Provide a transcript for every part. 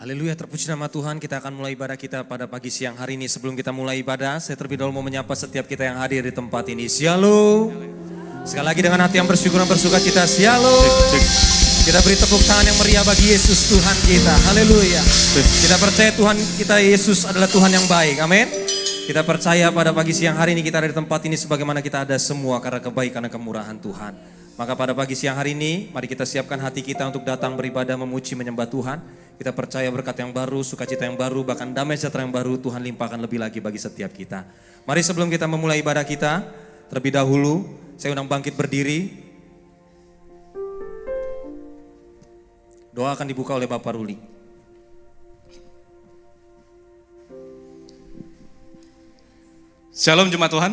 Haleluya, terpuji nama Tuhan. Kita akan mulai ibadah kita pada pagi siang hari ini. Sebelum kita mulai ibadah, saya terlebih dahulu mau menyapa setiap kita yang hadir di tempat ini. Shalom. Sekali lagi dengan hati yang bersyukur dan bersuka cita. Shalom. Kita beri tepuk tangan yang meriah bagi Yesus Tuhan kita. Haleluya. Kita percaya Tuhan kita Yesus adalah Tuhan yang baik. Amin. Kita percaya pada pagi siang hari ini kita ada di tempat ini sebagaimana kita ada semua karena kebaikan dan kemurahan Tuhan. Maka pada pagi siang hari ini, mari kita siapkan hati kita untuk datang beribadah, memuji, menyembah Tuhan. Kita percaya berkat yang baru, sukacita yang baru, bahkan damai sejahtera yang baru Tuhan limpahkan lebih lagi bagi setiap kita. Mari sebelum kita memulai ibadah kita, terlebih dahulu saya undang bangkit berdiri. Doa akan dibuka oleh Bapak Ruli. Shalom jemaat Tuhan.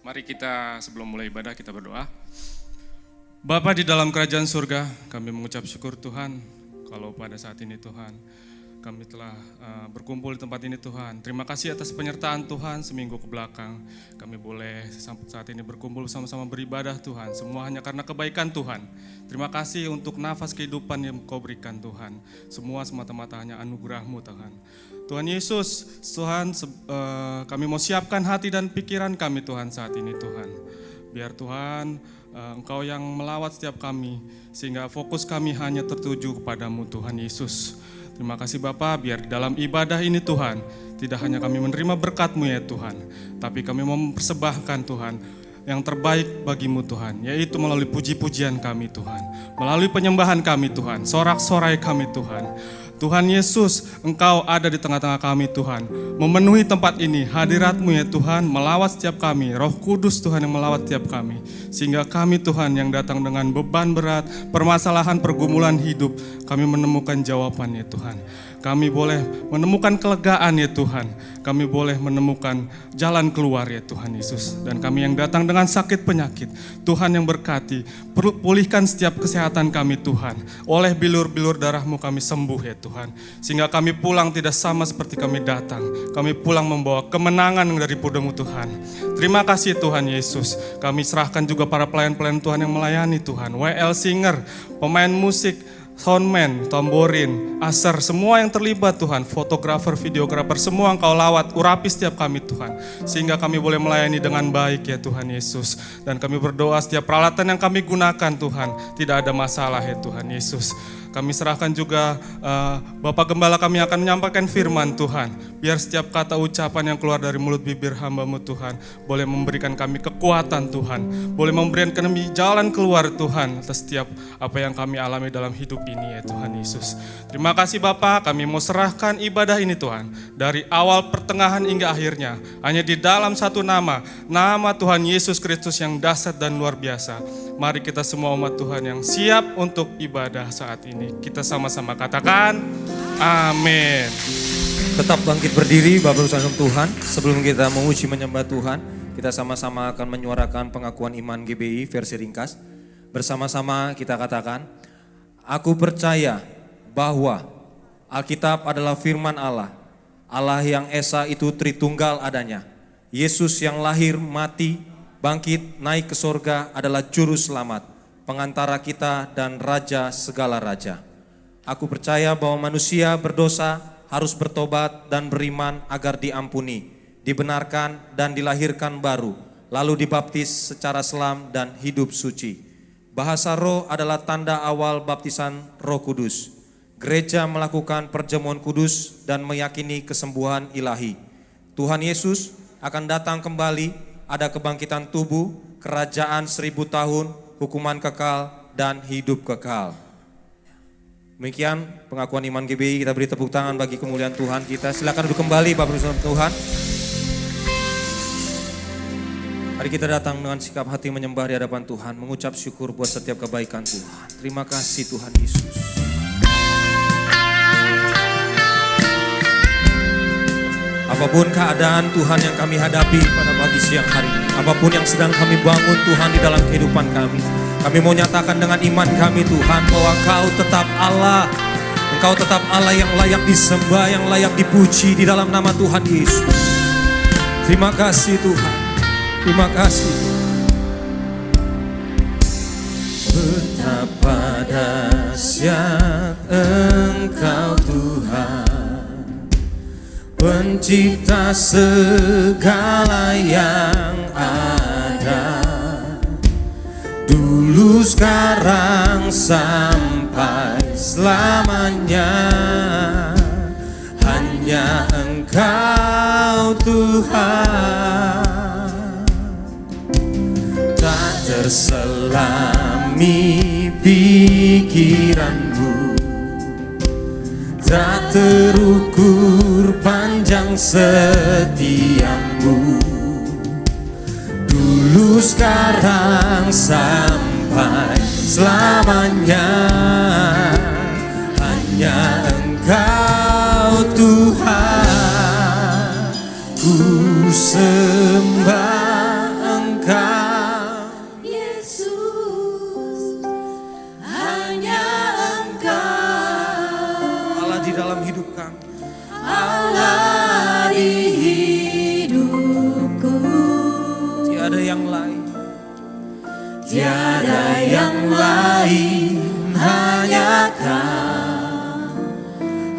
Mari kita sebelum mulai ibadah kita berdoa. Bapa di dalam kerajaan surga, kami mengucap syukur Tuhan kalau pada saat ini Tuhan kami telah berkumpul di tempat ini Tuhan. Terima kasih atas penyertaan Tuhan seminggu ke belakang. Kami boleh sampai saat ini berkumpul sama-sama beribadah Tuhan. Semua hanya karena kebaikan Tuhan. Terima kasih untuk nafas kehidupan yang Kau berikan Tuhan. Semua semata-mata hanya anugerah-Mu Tuhan. Tuhan Yesus, Tuhan kami mau siapkan hati dan pikiran kami Tuhan saat ini Tuhan. Biar Tuhan Engkau yang melawat setiap kami sehingga fokus kami hanya tertuju kepadamu Tuhan Yesus. Terima kasih Bapa, biar di dalam ibadah ini Tuhan tidak hanya kami menerima berkat-Mu ya Tuhan, tapi kami mau mempersembahkan Tuhan yang terbaik bagimu Tuhan, yaitu melalui puji-pujian kami Tuhan, melalui penyembahan kami Tuhan, sorak-sorai kami Tuhan. Tuhan Yesus, Engkau ada di tengah-tengah kami Tuhan, memenuhi tempat ini, hadirat-Mu ya Tuhan, melawat setiap kami, Roh Kudus Tuhan yang melawat setiap kami, sehingga kami Tuhan yang datang dengan beban berat, permasalahan, pergumulan hidup, kami menemukan jawaban ya Tuhan. Kami boleh menemukan kelegaan ya Tuhan, kami boleh menemukan jalan keluar ya Tuhan Yesus. Dan kami yang datang dengan sakit penyakit, Tuhan yang berkati, pulihkan setiap kesehatan kami Tuhan. Oleh bilur-bilur darah-Mu kami sembuh ya Tuhan. Sehingga kami pulang tidak sama seperti kami datang. Kami pulang membawa kemenangan dari padamu Tuhan. Terima kasih Tuhan Yesus. Kami serahkan juga para pelayan-pelayan Tuhan yang melayani Tuhan. WL Singer, pemain musik, soundman, tamborin, aser, semua yang terlibat Tuhan, fotografer, videografer, semua Engkau lawat, urapi setiap kami Tuhan, sehingga kami boleh melayani dengan baik ya Tuhan Yesus. Dan kami berdoa setiap peralatan yang kami gunakan Tuhan, tidak ada masalah ya Tuhan Yesus. Kami serahkan juga Bapak Gembala kami akan menyampaikan firman Tuhan. Biar setiap kata ucapan yang keluar dari mulut bibir hamba-Mu Tuhan boleh memberikan kami kekuatan Tuhan. Boleh memberikan kami jalan keluar Tuhan atas setiap apa yang kami alami dalam hidup ini ya Tuhan Yesus. Terima kasih Bapak, kami mau serahkan ibadah ini Tuhan. Dari awal pertengahan hingga akhirnya. Hanya di dalam satu nama, nama Tuhan Yesus Kristus yang dahsyat dan luar biasa. Mari kita semua umat Tuhan yang siap untuk ibadah saat ini. Kita sama-sama katakan, amin. Tetap bangkit berdiri Bapak Ibu Tuhan. Sebelum kita memuji menyembah Tuhan, kita sama-sama akan menyuarakan pengakuan iman GBI versi ringkas. Bersama-sama kita katakan, aku percaya bahwa Alkitab adalah firman Allah. Allah yang Esa itu Tritunggal adanya. Yesus yang lahir, mati, bangkit, naik ke sorga adalah juru selamat, pengantara kita dan raja segala raja. Aku percaya bahwa manusia berdosa harus bertobat dan beriman agar diampuni, dibenarkan dan dilahirkan baru, lalu dibaptis secara selam dan hidup suci. Bahasa roh adalah tanda awal baptisan Roh Kudus. Gereja melakukan perjamuan kudus dan meyakini kesembuhan ilahi. Tuhan Yesus akan datang kembali, ada kebangkitan tubuh, kerajaan 1000 tahun, hukuman kekal, dan hidup kekal. Demikian pengakuan iman GBI, kita beri tepuk tangan bagi kemuliaan Tuhan kita. Silakan duduk kembali Bapak Ibu Tuhan. Mari kita datang dengan sikap hati menyembah di hadapan Tuhan, mengucap syukur buat setiap kebaikan Tuhan. Terima kasih Tuhan Yesus. Apapun keadaan Tuhan yang kami hadapi pada pagi siang hari ini, apapun yang sedang kami bangun Tuhan di dalam kehidupan kami mau nyatakan dengan iman kami Tuhan bahwa Engkau tetap Allah. Engkau tetap Allah yang layak disembah, yang layak dipuji di dalam nama Tuhan Yesus. Terima kasih Tuhan, terima kasih. Betapa dahsyat Engkau Tuhan, pencipta segala yang ada, dulu sekarang sampai selamanya. Hanya Engkau Tuhan, tak terselami pikiranmu, tak terukur panjang setiamu, dulu sekarang sampai selamanya. Hanya Engkau Tuhan, ku sembah Engkau Yesus, hanya Engkau Allah di dalam hidup kami. Allah di hidupku. Tiada yang lain, Tiada yang lain, hanya Kau.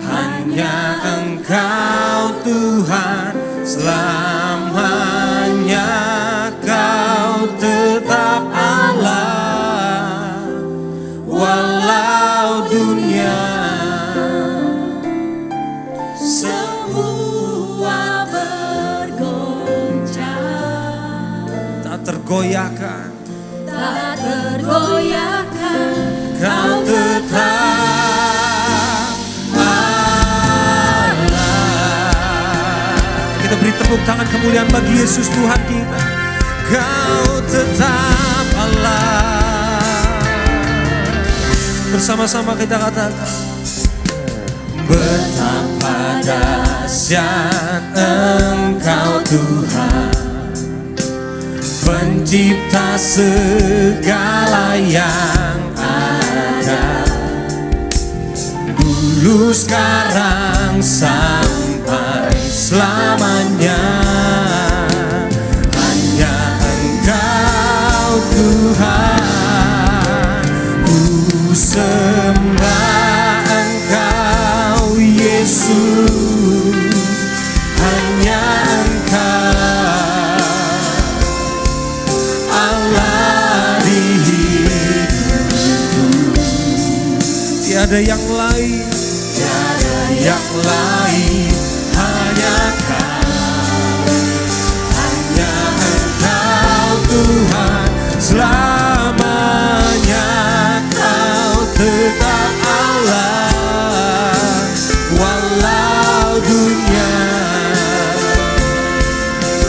hanya Engkau Tuhan, selamanya Kau tetap Allah, walau dunia Semua bergoncang, tak tergoyahkan. tak tergoyahkan. Kau tetap Allah. Kita beri tepuk tangan kemuliaan bagi Yesus Tuhan kita. Kau tetap Allah. Bersama-sama kita katakan, betapa dahsyat Engkau Tuhan, pencipta segala yang ada, dulu sekarang sampai selamanya. Hanya Engkau Tuhan, ku sembah Engkau Yesus, hanya Engkau Allah di hidupku. Tiada yang lain, tiada yang lain, hanya Kau, hanya Engkau Tuhan, selamanya Kau tetap Allah, walau dunia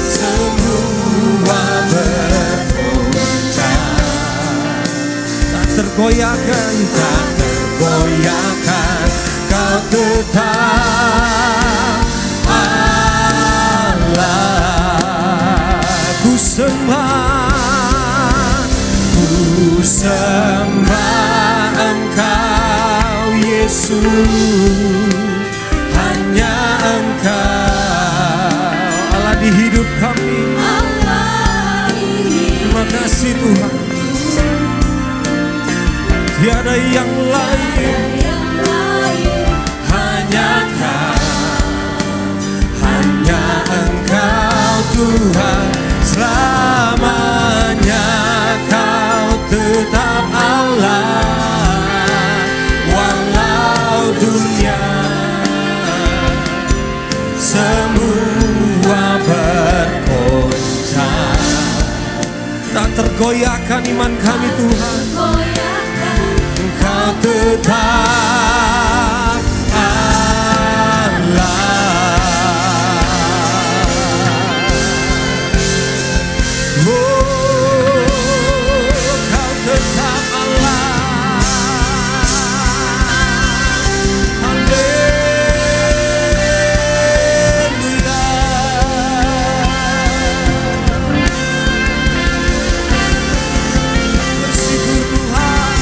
semua bergoncang, tak tergoyahkan, tak tergoyahkan. Kau tetap Allah. Ku sembah Engkau Yesus, hanya Engkau Allah di hidup kami. Allah di Terima kasih Tuhan, tiada yang lain, yang lain, hanya Kau, hanya Engkau Tuhan, selamanya Kau tetap Allah, walau dunia semua bergoncang, tak tergoyahkan iman kami Tuhan. goyahkan. Engkau tetap Allah. Oh, Kau tetap Allah. Haleluya. Bersyukur Tuhan.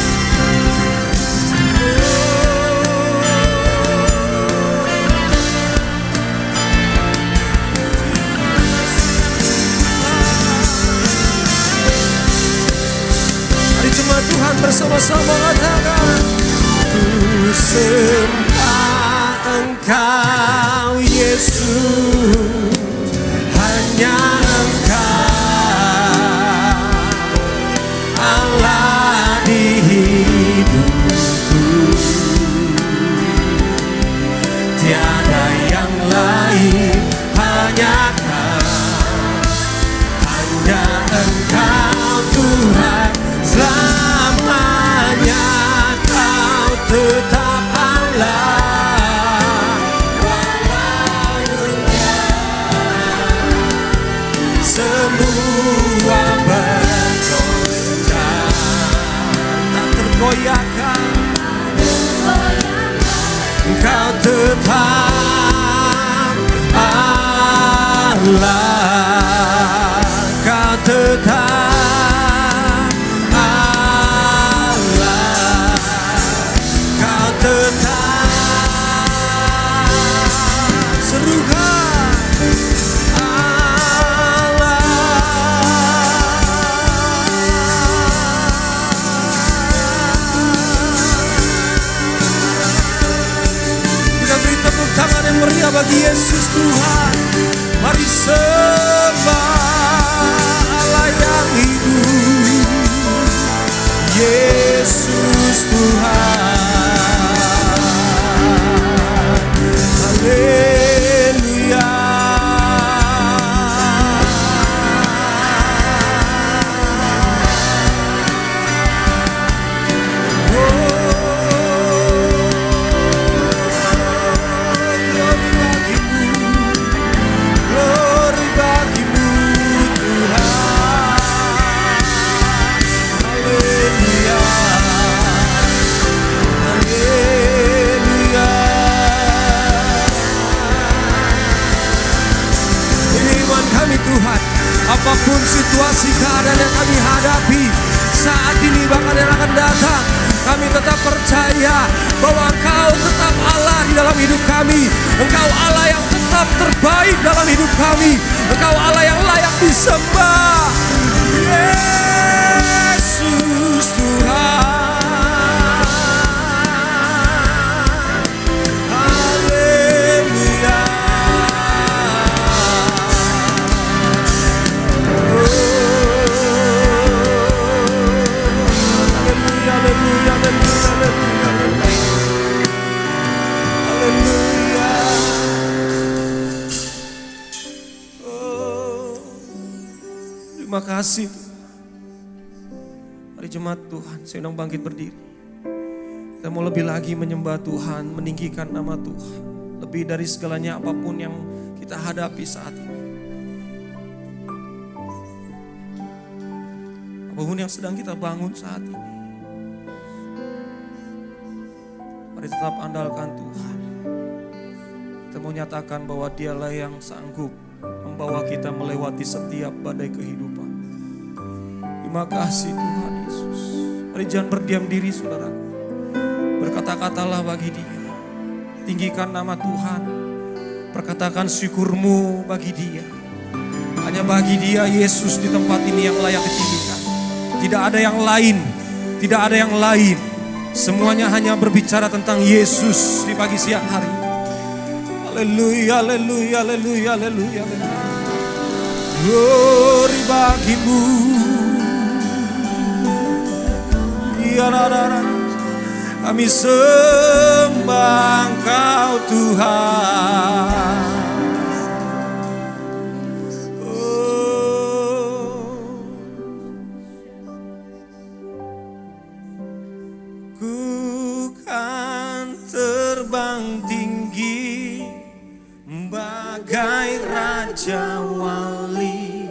Mari jemaat Tuhan bersama-sama katakan, sembah Engkau Yesus, hanya Engkau Allah di hidupku, tiada yang lain, hanya Engkau Tuhan, selamanya Kau tetap Allah. Walau dunia semua bergoncang, tak tergoyahkan, Engkau tetap Allah. Kau tetap Allah, Kau tetap, serukan Allah. Kita beri tepuk tangan yang meriah bagi Yesus Tuhan. Mari sembah Allah yang hidup, Yesus Tuhan. Haleluya. Glory bagimu Tuhan. Haleluya. Haleluya. Ini iman kami Tuhan, apapun situasi keadaan yang kami hadapi saat ini bahkan yang akan datang, kami tetap percaya bahwa Engkau tetap Allah di dalam hidup kami. Engkau Allah yang tetap terbaik dalam hidup kami. Engkau Allah yang layak disembah. Yesus Tuhan. Haleluya. Haleluya, haleluya, haleluya, haleluya. Haleluya. Oh, terima kasih. Mari jemaat Tuhan, saya undang bangkit berdiri. Kita mau lebih lagi menyembah Tuhan, meninggikan nama Tuhan. Lebih dari segalanya apapun yang kita hadapi saat ini. Apapun yang sedang kita bangun saat ini. Mari tetap andalkan Tuhan. Kita mau nyatakan bahwa Dialah yang sanggup membawa kita melewati setiap badai kehidupan. Terima kasih Tuhan Yesus. Mari jangan berdiam diri saudaraku. Berkata-katalah bagi Dia. Tinggikan nama Tuhan. Perkatakan syukurmu bagi Dia. Hanya bagi Dia Yesus di tempat ini yang layak ditinggikan. Tidak ada yang lain. Tidak ada yang lain. Semuanya hanya berbicara tentang Yesus di pagi siang hari. Haleluya, haleluya, haleluya, haleluya. Glory bagimu. Ya, kami sembah Engkau Tuhan. Ku kan terbang tinggi bagai raja wali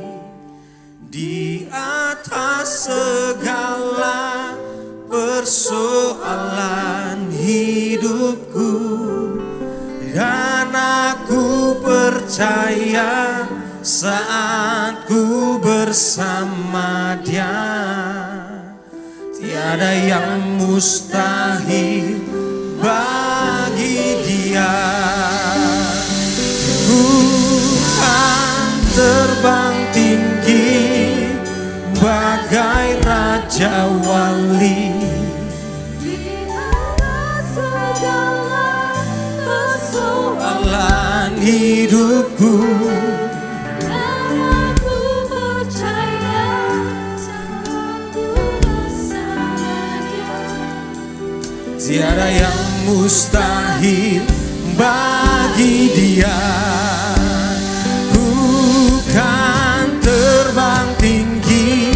di atas segala persoalan hidupku, dan aku percaya saat ku bersama Dia tiada yang mustahil bagi Dia. Ku kan terbang tinggi bagai raja wali di atas segala hidupku. Karena ku percaya sanggup bersama Dia. Tiada yang mustahil bagi Dia. Ku kan terbang tinggi.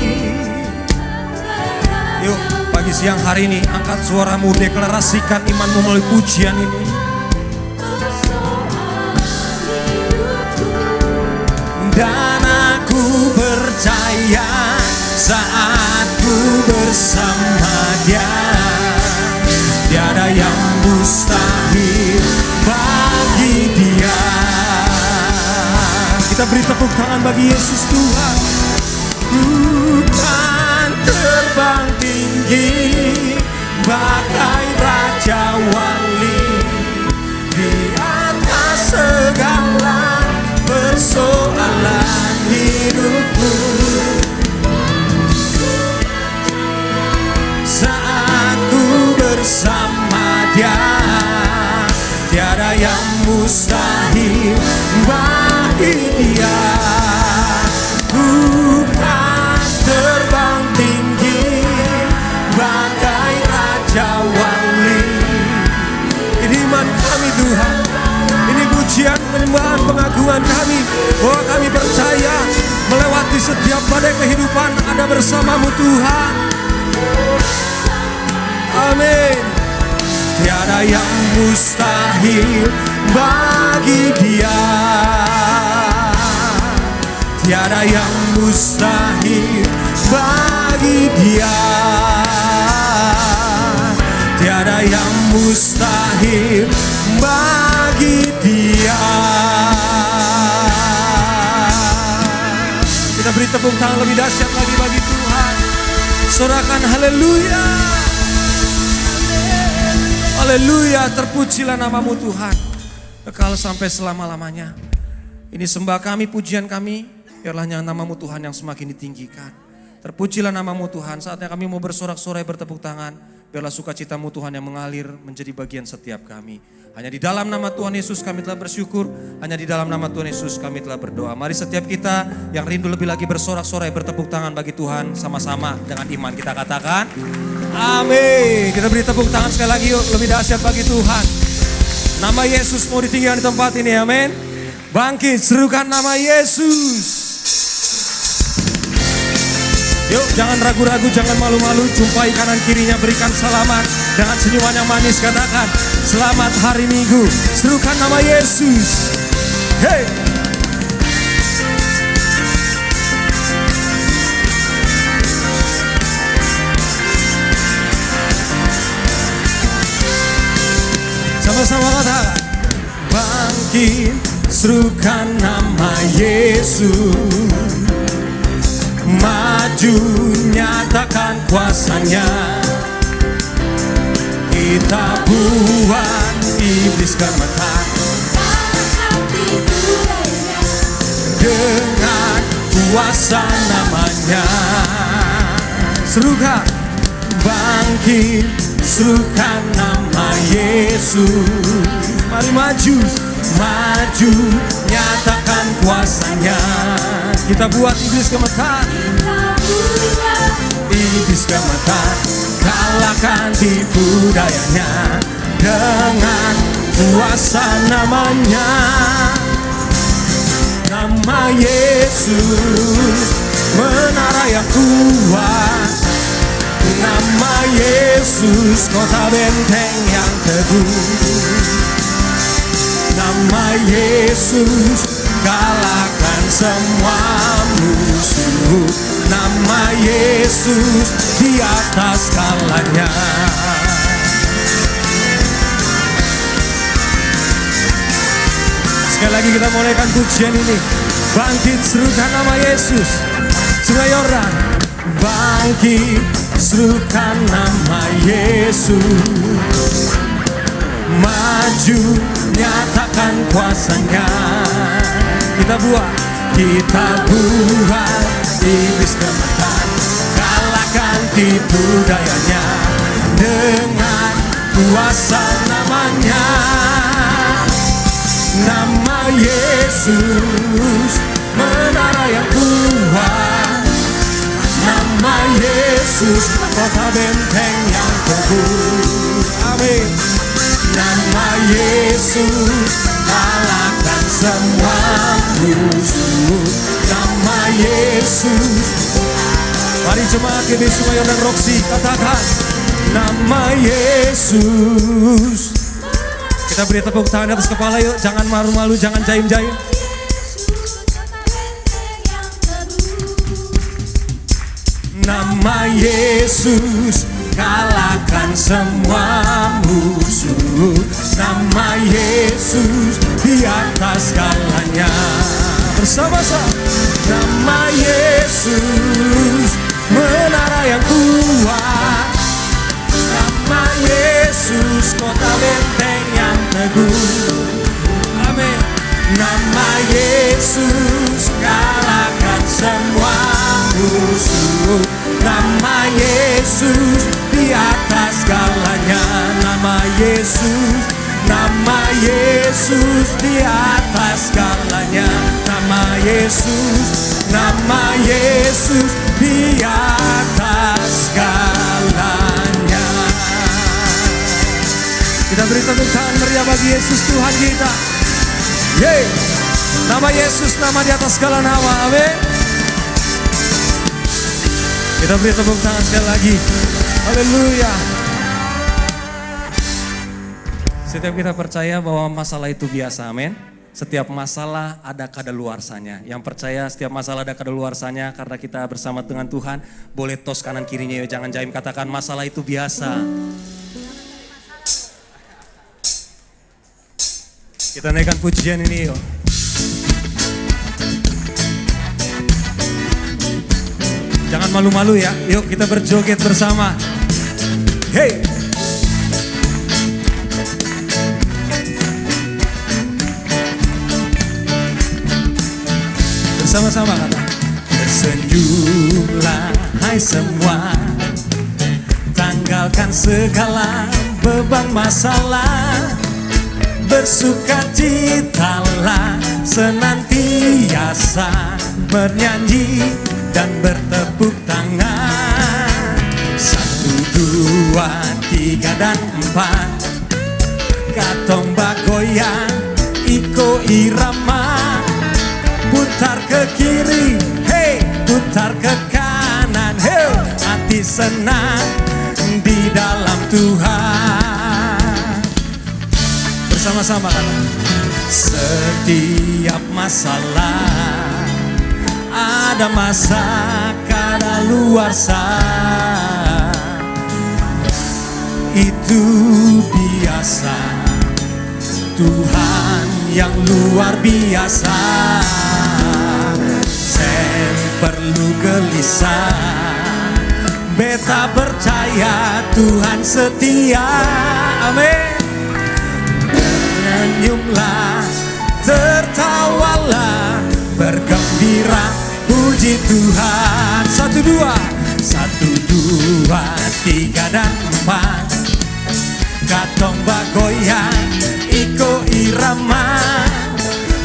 Yuk, pagi siang hari ini angkat suaramu, deklarasikan imanmu melalui pujian ini. Dan aku percaya saat ku bersama Dia, tiada yang mustahil bagi Dia. Kita beri tepuk tangan bagi Yesus Tuhan. Bukan terbang tinggi bagai Raja Wali, di atas segala persoalan hidupku. Saat ku bersama Dia, tiada yang mustahil bagi Dia. Bukan terbang tinggi bagai Raja Wali. Ini iman kami Tuhan, ini pujian, penyembahan, pengagungan kami, bahwa kami percaya melewati setiap badai kehidupan ada bersamamu Tuhan. Amin. Tiada yang mustahil bagi Dia, tiada yang mustahil bagi Dia, tiada yang mustahil bagi Dia. Kita beri tepuk tangan lebih dahsyat lagi bagi Tuhan. Sorakan haleluya. Haleluya, terpujilah namamu Tuhan, kekal sampai selama-lamanya. Ini sembah kami, pujian kami, biarlah namamu Tuhan yang semakin ditinggikan. Terpujilah namamu Tuhan. Saatnya kami mau bersorak-sorai, bertepuk tangan. Biarlah sukacitamu Tuhan yang mengalir menjadi bagian setiap kami. Hanya di dalam nama Tuhan Yesus kami telah bersyukur. Hanya di dalam nama Tuhan Yesus kami telah berdoa. Mari setiap kita yang rindu lebih lagi bersorak-sorai, bertepuk tangan bagi Tuhan. Sama-sama dengan iman kita katakan amin. Kita beri tepuk tangan sekali lagi yuk, lebih dahsyat bagi Tuhan. Nama Yesus mau ditinggikan di tempat ini, amin. Bangkit, serukan nama Yesus. Yuk, jangan ragu-ragu, jangan malu-malu. Jumpai kanan kirinya, berikan salaman dengan senyuman yang manis. Katakan, selamat hari Minggu. Serukan nama Yesus. Hey. Sama-sama katakan, bangkit, serukan nama Yesus. Maju, nyatakan kuasanya. Kita buat iblis gemetar dengan kuasa namanya. Serukan, bangkit, serukan nama Yesus. Mari maju, maju, nyatakan kuasanya. Kita buat iblis gemetar, iblis gemetar, kalahkan tipu dayanya dengan kuasa namanya. Nama Yesus, menara yang kuat. Nama Yesus, kota benteng yang teguh. Nama Yesus, kalahkan semua musuh. Nama Yesus di atas skalanya. Sekali lagi kita mulaikan pujian ini. Bangkit, serukan nama Yesus. Sungai Yordan. Bangkit, serukan nama Yesus. Maju, nyatakan kuasanya. Kita buat iblis gemetar, kalahkan tipu dayanya dengan kuasa namanya. Nama Yesus, menara yang kuat. Nama Yesus, kota benteng yang teguh. Amin. Nama Yesus, kalahkan semua musuh. Nama Yesus. Mari jemaat GBI Sumayon dan Roxy katakan nama Yesus. Kita beri tepuk tangan atas kepala yuk, jangan malu-malu, jangan jaim-jaim. Nama Yesus, kalahkan semua musuh. Nama Yesus, di atas segalanya. Bersama-sama. Nama Yesus, menara yang kuat. Nama Yesus, kota benteng yang teguh. Amin. Nama Yesus, kalahkan semua musuh. Nama Yesus, di atas segalanya. Nama Yesus, nama Yesus, di atas segalanya. Nama Yesus, nama Yesus, di atas segalanya. Kita beri tepuk tangan meriah bagi Yesus Tuhan kita. Yeay. Nama Yesus, nama di atas segala nama. Amin. Kita beri tepuk tangan sekali lagi. Haleluya. Setiap kita percaya bahwa masalah itu biasa, amin. Setiap masalah ada kadaluarsanya. Yang percaya setiap masalah ada kadaluarsanya karena kita bersama dengan Tuhan. Boleh tos kanan kirinya yuk, jangan jaim, katakan masalah itu biasa. Kita naikkan pujian ini yuk. Jangan malu-malu ya, yuk kita berjoget bersama. Hey! Bersama-sama kata. Tersenyumlah hai semua, tanggalkan segala beban masalah. Bersukacitalah senantiasa, bernyanyi dan bertepuk tangan. 1, 2, 3 dan 4, katong bagoyang iko irama. Putar ke kiri, hey, putar ke kanan, hey, hati senang di dalam Tuhan. Bersama-sama kan. Setiap masalah ada masa kadaluarsa. Itu biasa, Tuhan yang luar biasa. Sen perlu gelisah, beta percaya Tuhan setia. Amin. Tersenyumlah, tertawalah, bergembira, puji Tuhan. 1, 2, 3 dan 4, katong bagoyang iko irama.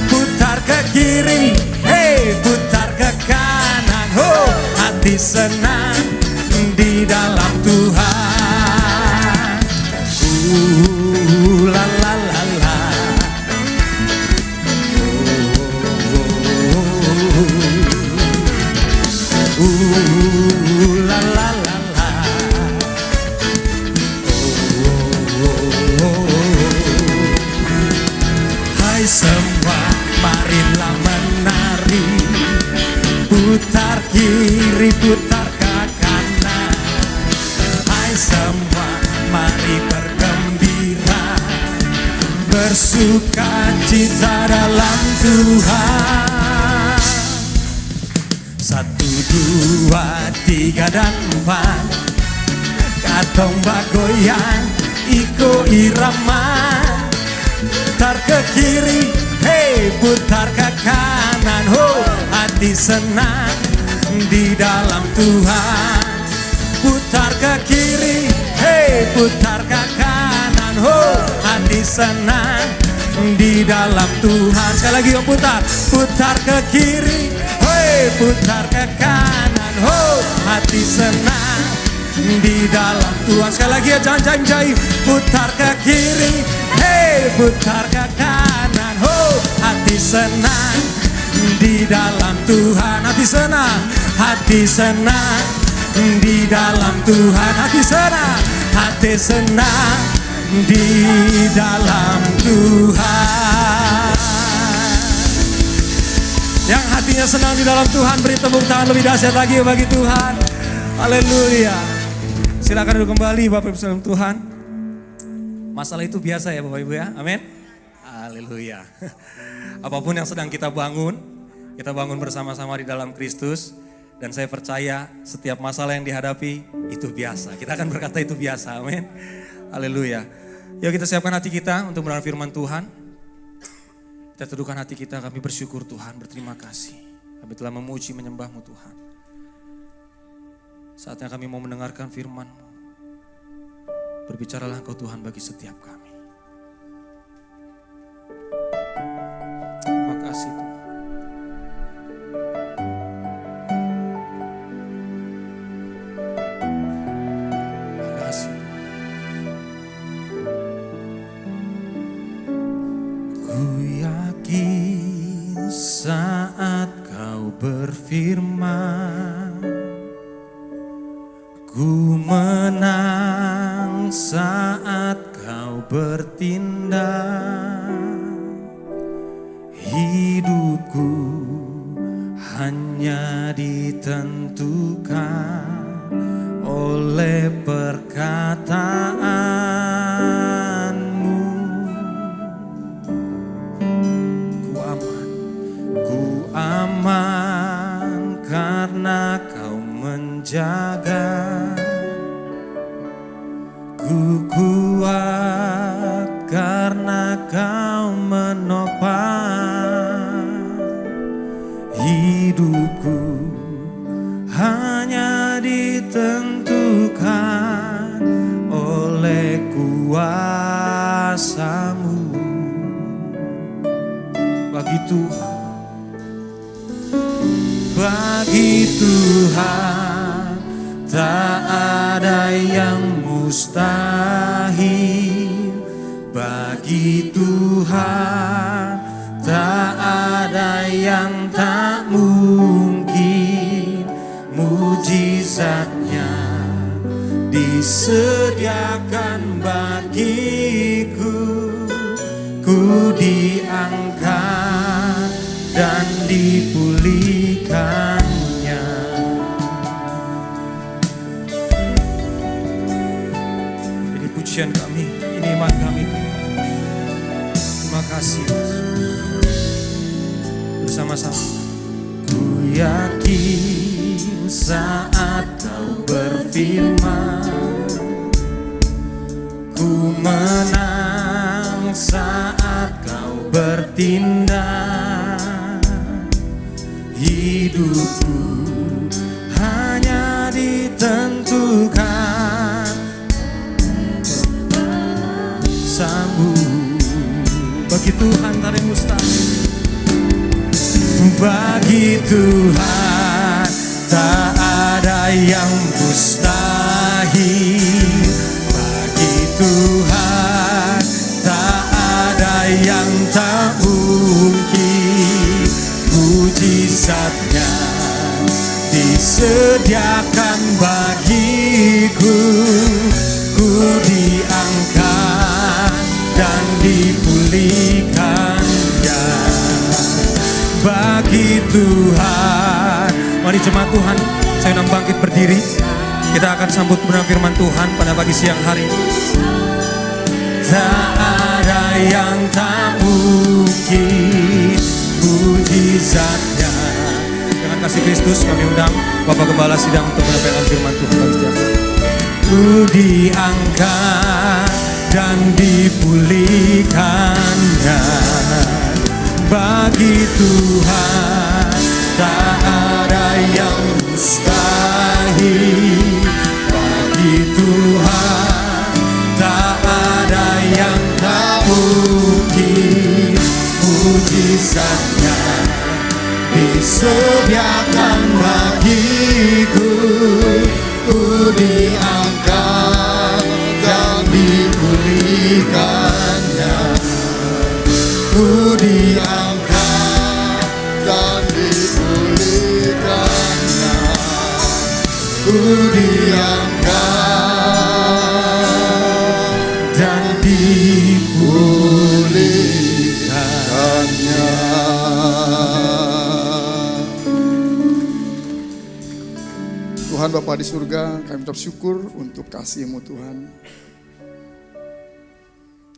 Putar ke kiri, hey, putar ke kanan, oh, hati senang di dalam Tuhan. La la la la. La la la la. Hai semua, marilah menari. Putar kiri, putar ke kanan. Hai semua, mari bergembira, bersukacita dalam Tuhan. 1, 2, 3 dan 4, katong bagoyang iko irama. Putar ke kiri, hey, putar ke kanan, oh, hati senang di dalam Tuhan. Putar ke kiri, hey, putar ke kanan, oh, hati senang di dalam Tuhan. Sekali lagi om putar, putar ke kiri, hoi, putar ke kanan, ho, hati senang di dalam Tuhan. Sekali lagi ya, jangan jaim, putar ke kiri, hei, putar ke kanan, ho, hati senang di dalam Tuhan. Hati senang, hati senang di dalam Tuhan. Hati senang, hati senang di dalam Tuhan. Yang hatinya senang di dalam Tuhan, beri tepuk tangan lebih dahsyat lagi bagi Tuhan. Haleluya. Silakan duduk kembali Bapak Ibu saudara Tuhan. Masalah itu biasa ya Bapak Ibu ya. Amin. Haleluya. Apapun yang sedang kita bangun bersama-sama di dalam Kristus. Dan saya percaya setiap masalah yang dihadapi itu biasa. Kita akan berkata itu biasa, amin. Haleluya. Yuk kita siapkan hati kita untuk mendengar firman Tuhan. Kita teduhkan hati kita, kami bersyukur Tuhan, berterima kasih. Kami telah memuji menyembah-Mu Tuhan. Saatnya kami mau mendengarkan firman-Mu. Berbicaralah Engkau Tuhan bagi setiap kami. Terima kasih Tuhan. Saat Kau berfirman, ku menang saat Kau bertindak. Hidupku hanya ditentukan oleh perkataan-Mu. Aman karena Kau menjaga. Ku kuat karena Kau menopang. Hidupku hanya ditentukan oleh kuasa-Mu. Bagi Tuhan, bagi Tuhan tak ada yang mustahil. Bagi Tuhan tak ada yang tak mungkin. Mujizatnya disediakan bagiku. Ku diangkat dan dipulihkannya. Ini pujian kami, ini iman kami. Terima kasih bersama-sama. Ku yakin saat Kau berfirman, ku menang saat Kau bertindak. Hidupku hanya ditentukan sambung. Bagi Tuhan tak ada yang mustahil. Bagi Tuhan tak ada yang mustahil. Bagi Tuhan tak ada yang tak mungkin. Mujizatnya disediakan bagiku. Ku diangkat dan dipulihkannya. Bagi Tuhan, mari jemaat Tuhan, saya undang bangkit berdiri. Kita akan sambut kebenaran firman Tuhan pada pagi siang hari. Tak ada yang tak mungkin. Mujizatnya. Dengan kasih Kristus kami undang Bapak Gembala Sidang untuk menyampaikan firman Tuhan bagi setiap kami. Ku diangkat dan dipulihkannya. Bagi Tuhan tak ada yang mustahil. Bagi Tuhan tak ada yang tak mungkin. sediakan bagiku, ku diangkat dan dipulihkannya, ku diangkat dan dipulihkannya, ku diangkat dan dipulihkannya. Tuhan Bapa di surga, kami bersyukur untuk kasih-Mu Tuhan.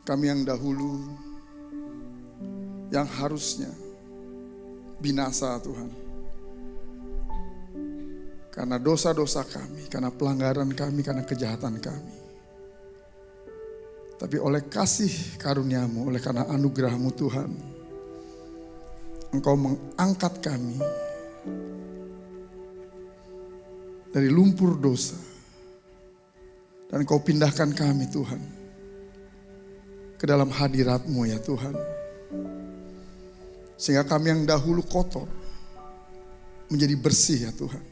Kami yang dahulu, yang harusnya binasa Tuhan. Karena dosa-dosa kami, karena pelanggaran kami, karena kejahatan kami. Tapi oleh kasih karunia-Mu, oleh karena anugerah-Mu Tuhan, Engkau mengangkat kami dari lumpur dosa. Dan Kau pindahkan kami Tuhan ke dalam hadirat-Mu ya Tuhan. Sehingga kami yang dahulu kotor menjadi bersih ya Tuhan.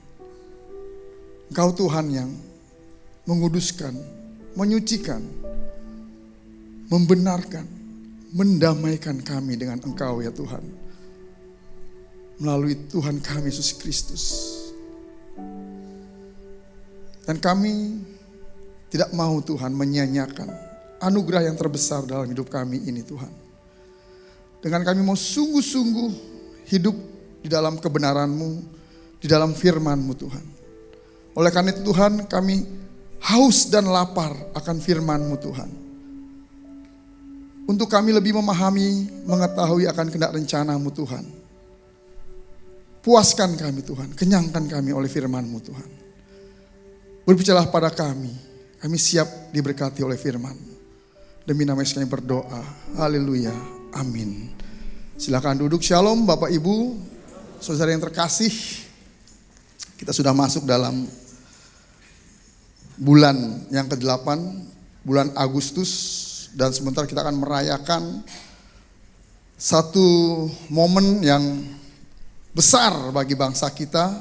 Engkau Tuhan yang menguduskan, menyucikan, membenarkan, mendamaikan kami dengan Engkau ya Tuhan. Melalui Tuhan kami Yesus Kristus. Dan kami tidak mau Tuhan menyia-nyiakan anugerah yang terbesar dalam hidup kami ini Tuhan. Dengan kami mau sungguh-sungguh hidup di dalam kebenaran-Mu, di dalam firman-Mu Tuhan. Oleh karena itu Tuhan, kami haus dan lapar akan firman-Mu Tuhan. Untuk kami lebih memahami, mengetahui akan kehendak rencana-Mu Tuhan. Puaskan kami Tuhan, kenyangkan kami oleh firman-Mu Tuhan. Berbicaralah pada kami siap diberkati oleh firman-Mu. Demi nama Yesus kami berdoa, haleluya, amin. Silakan duduk, shalom Bapak Ibu, saudara yang terkasih. Kita sudah masuk dalam bulan yang ke-8, bulan Agustus. Dan sebentar kita akan merayakan satu momen yang besar bagi bangsa kita,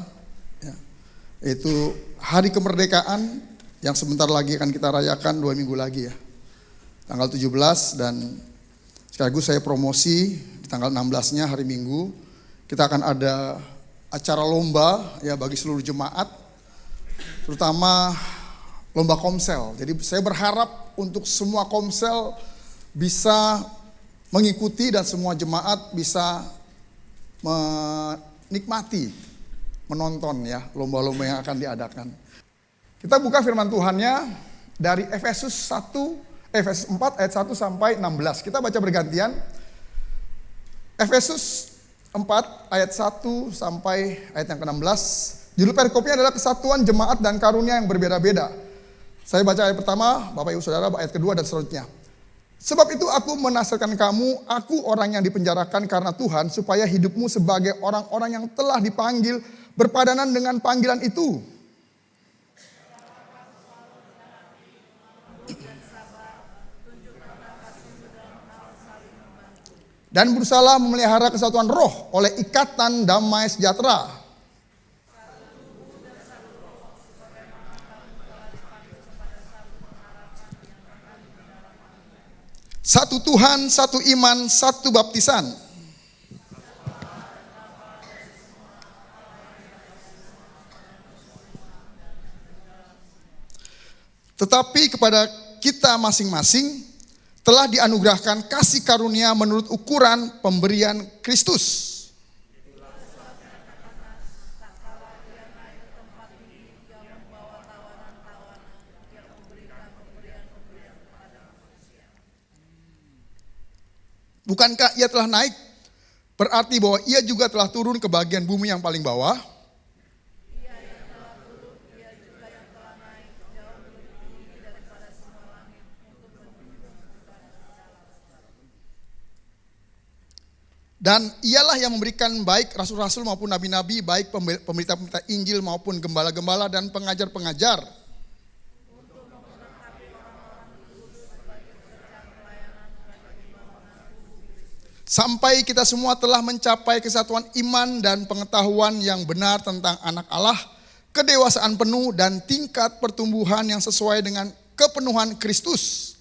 yaitu Hari Kemerdekaan yang sebentar lagi akan kita rayakan 2 minggu lagi ya. Tanggal 17 dan sekaligus saya promosi di tanggal 16-nya hari Minggu. Kita akan ada acara lomba ya bagi seluruh jemaat, terutama lomba komsel. Jadi saya berharap untuk semua komsel bisa mengikuti dan semua jemaat bisa menikmati, menonton ya lomba-lomba yang akan diadakan. Kita buka firman Tuhannya dari Efesus 4 ayat 1 sampai 16. Kita baca bergantian. Efesus 4 ayat 1 sampai ayat yang ke-16. Judul perikopnya adalah kesatuan jemaat dan karunia yang berbeda-beda. Saya baca ayat pertama, Bapak Ibu Saudara, ayat kedua dan selanjutnya. Sebab itu aku menasihatkan kamu, aku orang yang dipenjarakan karena Tuhan, supaya hidupmu sebagai orang-orang yang telah dipanggil berpadanan dengan panggilan itu. Dan berusaha memelihara kesatuan roh oleh ikatan damai sejahtera. Satu Tuhan, satu iman, satu baptisan. Tetapi kepada kita masing-masing telah dianugerahkan kasih karunia menurut ukuran pemberian Kristus. Bukankah ia telah naik? Berarti bahwa ia juga telah turun ke bagian bumi yang paling bawah. Dan ialah yang memberikan baik rasul-rasul maupun nabi-nabi, baik pemberita-pemberita Injil maupun gembala-gembala dan pengajar-pengajar. sampai kita semua telah mencapai kesatuan iman dan pengetahuan yang benar tentang anak Allah, kedewasaan penuh dan tingkat pertumbuhan yang sesuai dengan kepenuhan Kristus.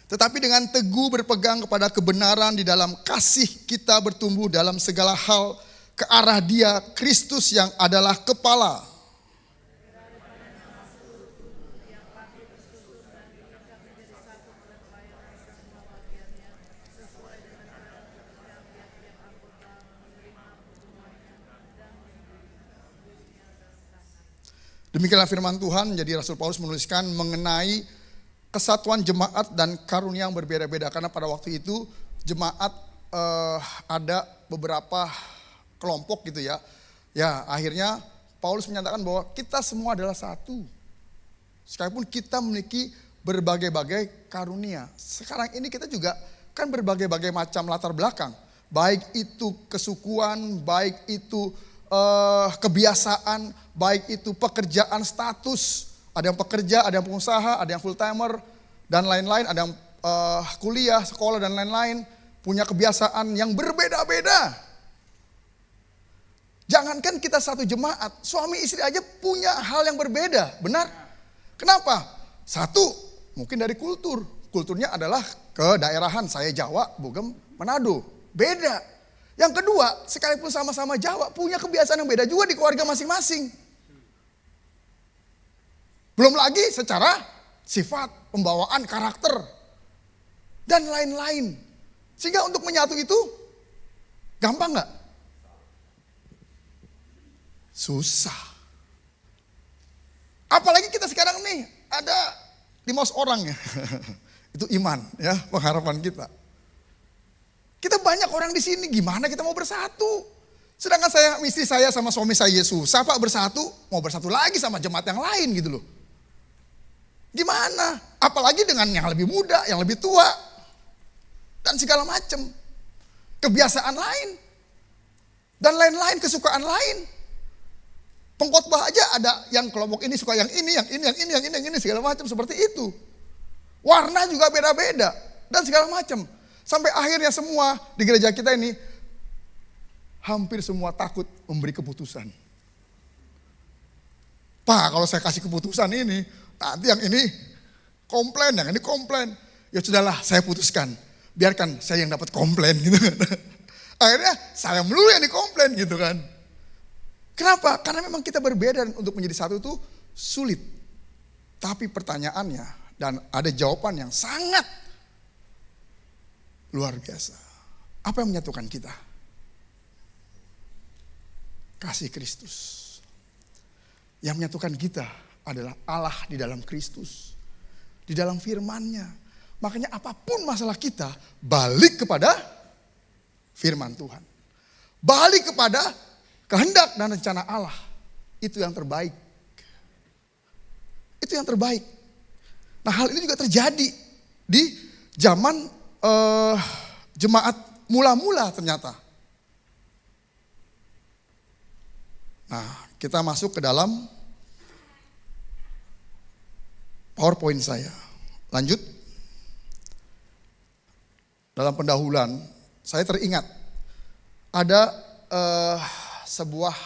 Tetapi dengan teguh berpegang kepada kebenaran di dalam kasih, kita bertumbuh dalam segala hal ke arah Dia, Kristus yang adalah kepala. Demikianlah firman Tuhan. Jadi Rasul Paulus menuliskan mengenai kesatuan jemaat dan karunia yang berbeda-beda. Karena pada waktu itu jemaat ada beberapa kelompok gitu ya. Ya, akhirnya Paulus menyatakan bahwa kita semua adalah satu. Sekalipun kita memiliki berbagai-bagai karunia. Sekarang ini kita juga kan berbagai-bagai macam latar belakang. Baik itu kesukuan, baik itu kebiasaan, baik itu pekerjaan, status. Ada yang pekerja, ada yang pengusaha, ada yang full timer, dan lain-lain. Ada yang kuliah, sekolah, dan lain-lain. Punya kebiasaan yang berbeda-beda. Jangankan kita satu jemaat, suami istri aja punya hal yang berbeda, benar? Kenapa? Satu, mungkin dari kultur. Kulturnya adalah kedaerahan, saya Jawa, Bogem, Manado. Beda. Yang kedua, sekalipun sama-sama Jawa, punya kebiasaan yang beda juga di keluarga masing-masing. Belum lagi secara sifat, pembawaan, karakter, dan lain-lain. Sehingga untuk menyatu itu gampang gak? Susah. Apalagi kita sekarang nih ada 500 orang ya. Itu iman ya, pengharapan kita. Kita banyak orang di sini, gimana kita mau bersatu? Sedangkan istri saya sama suami saya susah Pak bersatu, mau bersatu lagi sama jemaat yang lain gitu loh. Gimana? Apalagi dengan yang lebih muda, yang lebih tua. Dan segala macam. Kebiasaan lain. Dan lain-lain, kesukaan lain. Pengkhotbah aja ada yang kelompok ini suka yang ini, segala macam seperti itu. Warna juga beda-beda. Dan segala macam. Sampai akhirnya semua di gereja kita ini hampir semua takut memberi keputusan. Pak, kalau saya kasih keputusan ini, nanti yang ini komplain, yang ini komplain. Ya sudahlah, saya putuskan. Biarkan saya yang dapat komplain gitu kan. Akhirnya saya melulu yang dikomplain gitu kan. Kenapa? Karena memang kita berbeda dan untuk menjadi satu itu sulit. Tapi pertanyaannya dan ada jawaban yang sangat luar biasa. Apa yang menyatukan kita? Kasih Kristus. Yang menyatukan kita adalah Allah di dalam Kristus. Di dalam firman-Nya. Makanya apapun masalah kita, balik kepada firman Tuhan. Balik kepada kehendak dan rencana Allah. Itu yang terbaik. Itu yang terbaik. Nah, hal ini juga terjadi di zaman jemaat mula-mula ternyata. Nah, kita masuk ke dalam PowerPoint saya. Lanjut. Dalam pendahuluan, saya teringat ada sebuah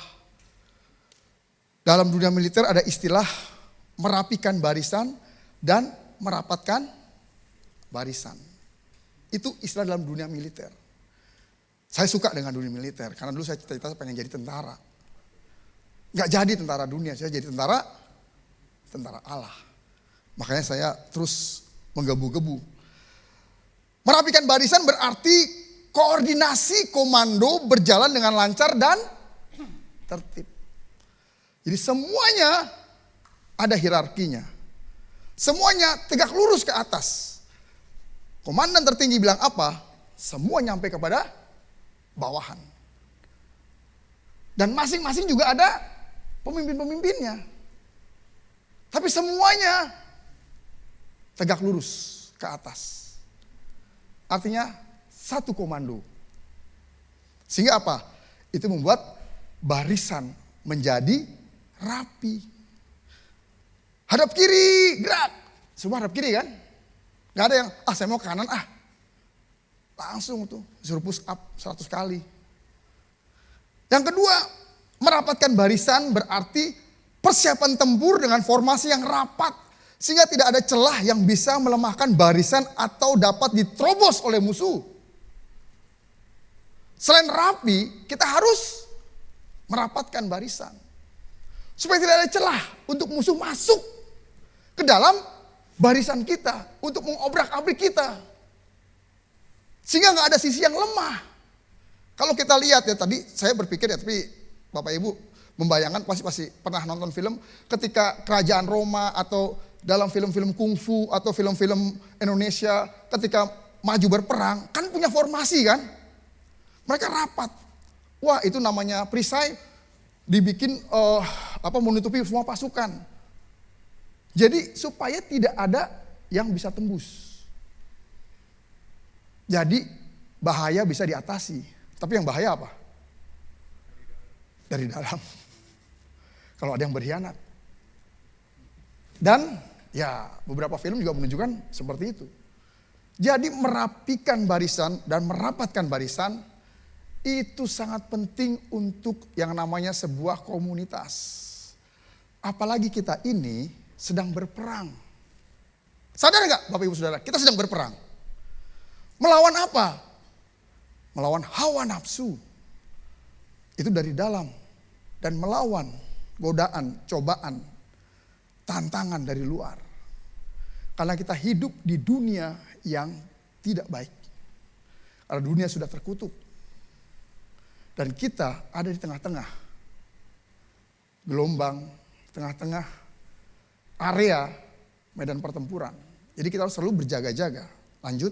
dalam dunia militer ada istilah merapikan barisan dan merapatkan barisan. Itu istilah dalam dunia militer. Saya suka dengan dunia militer karena dulu saya cita-cita pengen jadi tentara. Nggak jadi tentara dunia, saya jadi tentara Allah. Makanya saya terus menggebu-gebu. Merapikan barisan berarti koordinasi komando berjalan dengan lancar dan tertib. Jadi semuanya ada hierarkinya. Semuanya tegak lurus ke atas. Komandan tertinggi bilang apa, semua nyampe kepada bawahan. Dan masing-masing juga ada pemimpin-pemimpinnya. Tapi semuanya tegak lurus ke atas. Artinya satu komando. Sehingga apa? Itu membuat barisan menjadi rapi. Hadap kiri, gerak. Semua hadap kiri kan? Gak ada yang, saya mau ke kanan Langsung tuh, suruh push up 100 kali. Yang kedua, merapatkan barisan berarti persiapan tempur dengan formasi yang rapat. Sehingga tidak ada celah yang bisa melemahkan barisan atau dapat diterobos oleh musuh. Selain rapi, kita harus merapatkan barisan. Supaya tidak ada celah untuk musuh masuk ke dalam barisan kita. Untuk mengobrak-abrik kita. Sehingga gak ada sisi yang lemah. Kalau kita lihat ya tadi saya berpikir ya, tapi Bapak Ibu membayangkan pasti pernah nonton film ketika kerajaan Roma atau dalam film-film kungfu atau film-film Indonesia ketika maju berperang kan punya formasi kan. Mereka rapat. Wah, itu namanya perisai dibikin menutupi semua pasukan. Jadi supaya tidak ada yang bisa tembus. Jadi bahaya bisa diatasi. Tapi yang bahaya apa? Dari dalam. Kalau ada yang berkhianat. Dan ya beberapa film juga menunjukkan seperti itu. Jadi merapikan barisan dan merapatkan barisan itu sangat penting untuk yang namanya sebuah komunitas. Apalagi kita ini sedang berperang. Sadar nggak Bapak Ibu Saudara, kita sedang berperang. Melawan apa? Melawan hawa nafsu. Itu dari dalam. Dan melawan godaan, cobaan, tantangan dari luar. Karena kita hidup di dunia yang tidak baik. Karena dunia sudah terkutuk. Dan kita ada di tengah-tengah. Gelombang, tengah-tengah area medan pertempuran. Jadi kita harus selalu berjaga-jaga. Lanjut.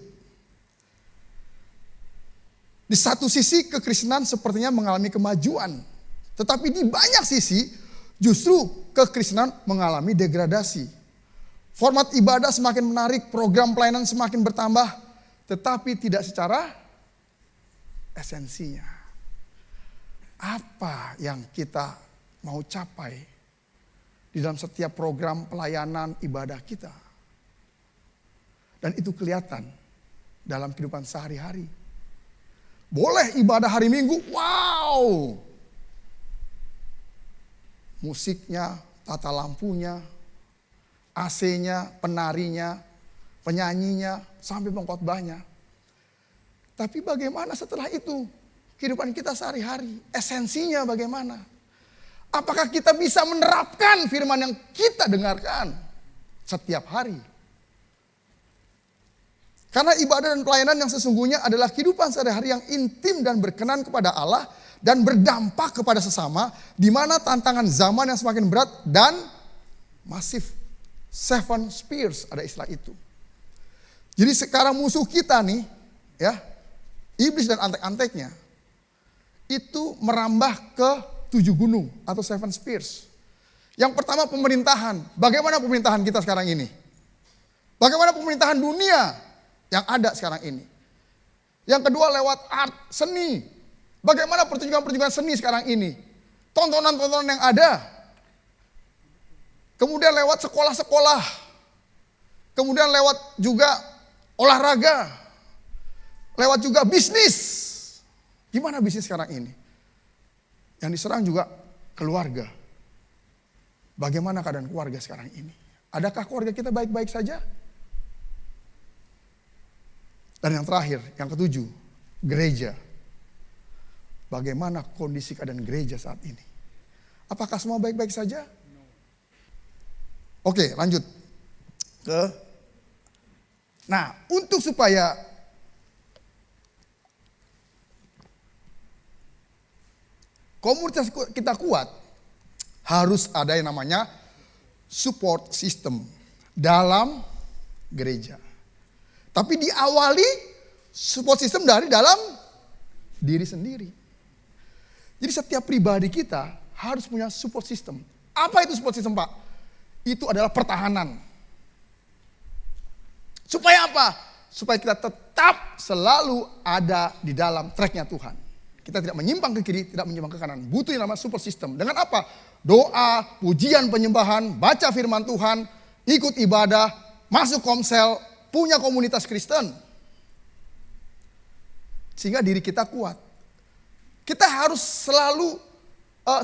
Di satu sisi kekristenan sepertinya mengalami kemajuan. Tetapi di banyak sisi justru kekristenan mengalami degradasi. Format ibadah semakin menarik, program pelayanan semakin bertambah. Tetapi tidak secara esensinya. Apa yang kita mau capai di dalam setiap program pelayanan ibadah kita. Dan itu kelihatan dalam kehidupan sehari-hari. Boleh ibadah hari Minggu, wow. Musiknya, tata lampunya, AC-nya, penarinya, penyanyinya, sampai pengkhotbahnya. Tapi bagaimana setelah itu? Kehidupan kita sehari-hari, esensinya bagaimana? Apakah kita bisa menerapkan firman yang kita dengarkan setiap hari? Karena ibadah dan pelayanan yang sesungguhnya adalah kehidupan sehari-hari yang intim dan berkenan kepada Allah dan berdampak kepada sesama, di mana tantangan zaman yang semakin berat dan masif. 7 spears ada istilah itu. Jadi sekarang musuh kita nih, ya, iblis dan antek-anteknya itu merambah ke 7 gunung atau 7 spears. Yang pertama pemerintahan. Bagaimana pemerintahan kita sekarang ini? Bagaimana pemerintahan dunia yang ada sekarang ini? Yang kedua lewat art, seni. Bagaimana pertunjukan-pertunjukan seni sekarang ini? Tontonan-tontonan yang ada. Kemudian lewat sekolah-sekolah. Kemudian lewat juga olahraga. Lewat juga bisnis. Gimana bisnis sekarang ini? Yang diserang juga keluarga. Bagaimana keadaan keluarga sekarang ini? Adakah keluarga kita baik-baik saja? Dan yang terakhir, yang ketujuh, gereja. Bagaimana kondisi keadaan gereja saat ini? Apakah semua baik-baik saja? Oke, lanjut. Nah, untuk supaya komunitas kita kuat, harus ada yang namanya support system dalam gereja. Tapi diawali support system dari dalam diri sendiri. Jadi setiap pribadi kita harus punya support system. Apa itu support system, Pak? Itu adalah pertahanan. Supaya apa? Supaya kita tetap selalu ada di dalam tracknya Tuhan. Kita tidak menyimpang ke kiri, tidak menyimpang ke kanan. Butuh yang namanya support system. Dengan apa? Doa, pujian, penyembahan, baca firman Tuhan, ikut ibadah, masuk komsel, punya komunitas Kristen. Sehingga diri kita kuat. Kita harus selalu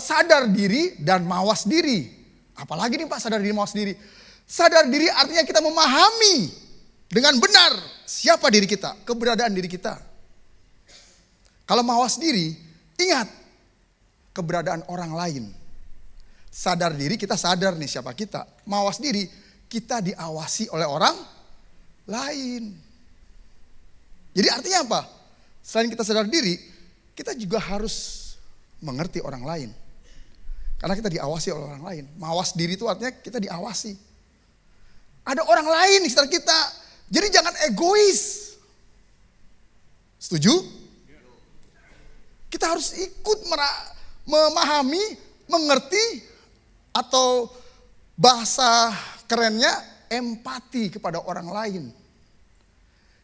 sadar diri dan mawas diri. Apalagi nih Pak, sadar diri, mawas diri. Sadar diri artinya kita memahami dengan benar siapa diri kita, keberadaan diri kita. Kalau mawas diri, ingat keberadaan orang lain. Sadar diri, kita sadar nih siapa kita. Mawas diri, kita diawasi oleh orang lain. Jadi artinya apa? Selain kita sadar diri, kita juga harus mengerti orang lain. Karena kita diawasi oleh orang lain. Mawas diri itu artinya kita diawasi. Ada orang lain di sekitar kita. Jadi jangan egois. Setuju? Kita harus ikut memahami, mengerti, atau bahasa kerennya empati kepada orang lain.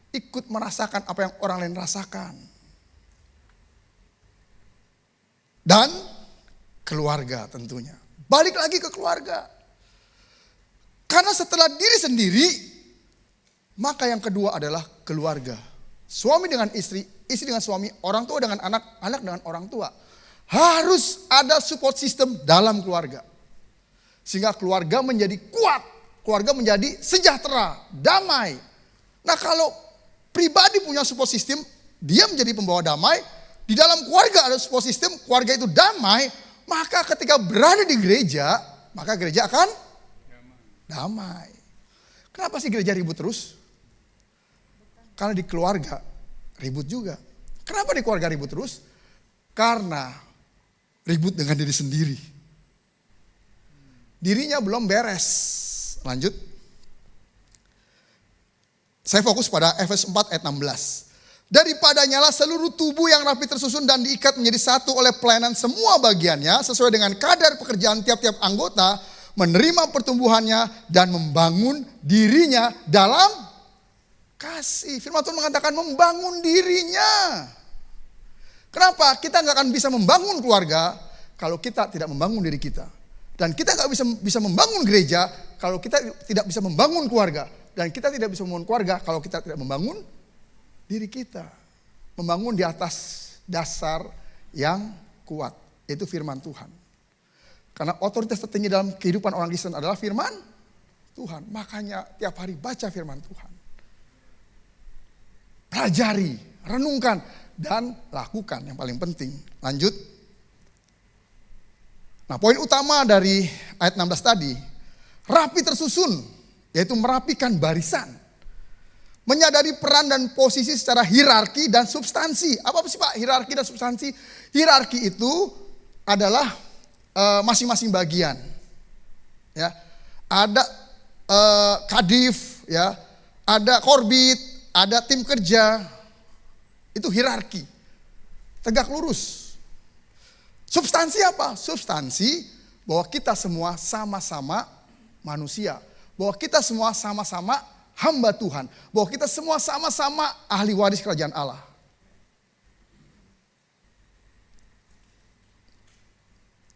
Ikut merasakan apa yang orang lain rasakan. Dan keluarga tentunya. Balik lagi ke keluarga. Karena setelah diri sendiri, maka yang kedua adalah keluarga. Suami dengan istri, istri dengan suami, orang tua dengan anak, anak dengan orang tua. Harus ada support system dalam keluarga. Sehingga keluarga menjadi kuat, keluarga menjadi sejahtera, damai. Nah kalau pribadi punya support system, dia menjadi pembawa damai. Di dalam keluarga ada support system, keluarga itu damai. Maka ketika berada di gereja, maka gereja akan damai. Kenapa sih gereja ribut terus? Karena di keluarga ribut juga. Kenapa di keluarga ribut terus? Karena ribut dengan diri sendiri. Dirinya belum beres. Lanjut. Saya fokus pada Efesus 4 ayat 16. Daripadanya lah seluruh tubuh yang rapi tersusun dan diikat menjadi satu oleh pelayanan semua bagiannya sesuai dengan kadar pekerjaan tiap-tiap anggota, menerima pertumbuhannya dan membangun dirinya dalam kasih. Firman Tuhan mengatakan membangun dirinya. Kenapa? Kita nggak akan bisa membangun keluarga kalau kita tidak membangun diri kita. Dan kita nggak bisa membangun gereja kalau kita tidak bisa membangun keluarga. Dan kita tidak bisa membangun keluarga kalau kita tidak membangun diri kita. Membangun di atas dasar yang kuat. Itu firman Tuhan. Karena otoritas tertinggi dalam kehidupan orang Kristen adalah firman Tuhan. Makanya tiap hari baca firman Tuhan. Pelajari, renungkan, dan lakukan yang paling penting. Lanjut. Nah poin utama dari ayat 16 tadi, rapi tersusun, yaitu merapikan barisan. Menyadari peran dan posisi secara hierarki dan substansi. Apa sih Pak hierarki dan substansi? Hierarki itu adalah masing-masing bagian. Ya, ada kadif, ya, ada korbit, ada tim kerja, itu hierarki, tegak lurus. Substansi apa? Substansi bahwa kita semua sama-sama manusia, bahwa kita semua sama-sama hamba Tuhan, bahwa kita semua sama-sama ahli waris kerajaan Allah.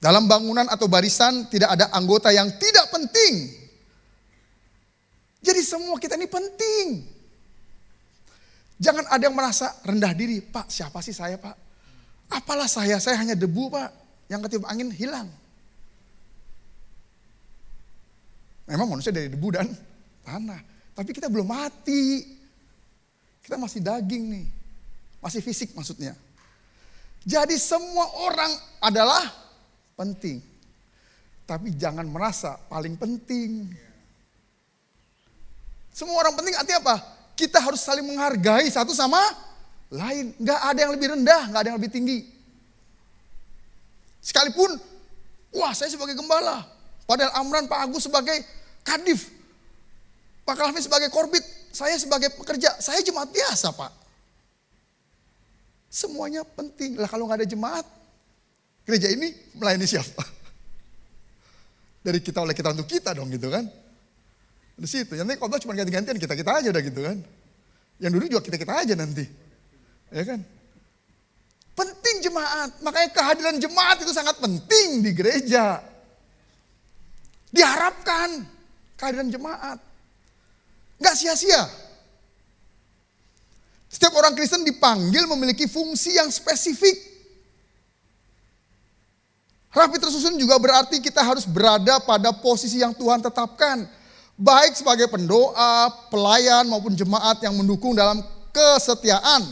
Dalam bangunan atau barisan tidak ada anggota yang tidak penting. Jadi semua kita ini penting. Jangan ada yang merasa rendah diri. Pak, siapa sih saya Pak? Apalah saya hanya debu Pak. Yang ketiup angin hilang. Memang manusia dari debu dan tanah. Tapi kita belum mati. Kita masih daging nih. Masih fisik maksudnya. Jadi semua orang adalah penting. Tapi jangan merasa paling penting. Semua orang penting artinya apa? Kita harus saling menghargai satu sama lain. Gak ada yang lebih rendah, gak ada yang lebih tinggi. Sekalipun, wah saya sebagai gembala. Padahal Amran, Pak Agus sebagai kadif. Pak Kalvin sebagai korbit. Saya sebagai pekerja. Saya jemaat biasa Pak. Semuanya penting. Lah kalau gak ada jemaat, gereja ini melayani siapa? Dari kita oleh kita untuk kita dong gitu kan. Di situ, nanti khotbah cuma ganti-gantian kita aja udah gitu kan. Yang dulu juga kita aja nanti. Ya kan? Penting jemaat. Makanya kehadiran jemaat itu sangat penting di gereja. Diharapkan kehadiran jemaat. Gak sia-sia. Setiap orang Kristen dipanggil memiliki fungsi yang spesifik. Rapi tersusun juga berarti kita harus berada pada posisi yang Tuhan tetapkan. Baik sebagai pendoa, pelayan maupun jemaat yang mendukung dalam kesetiaan.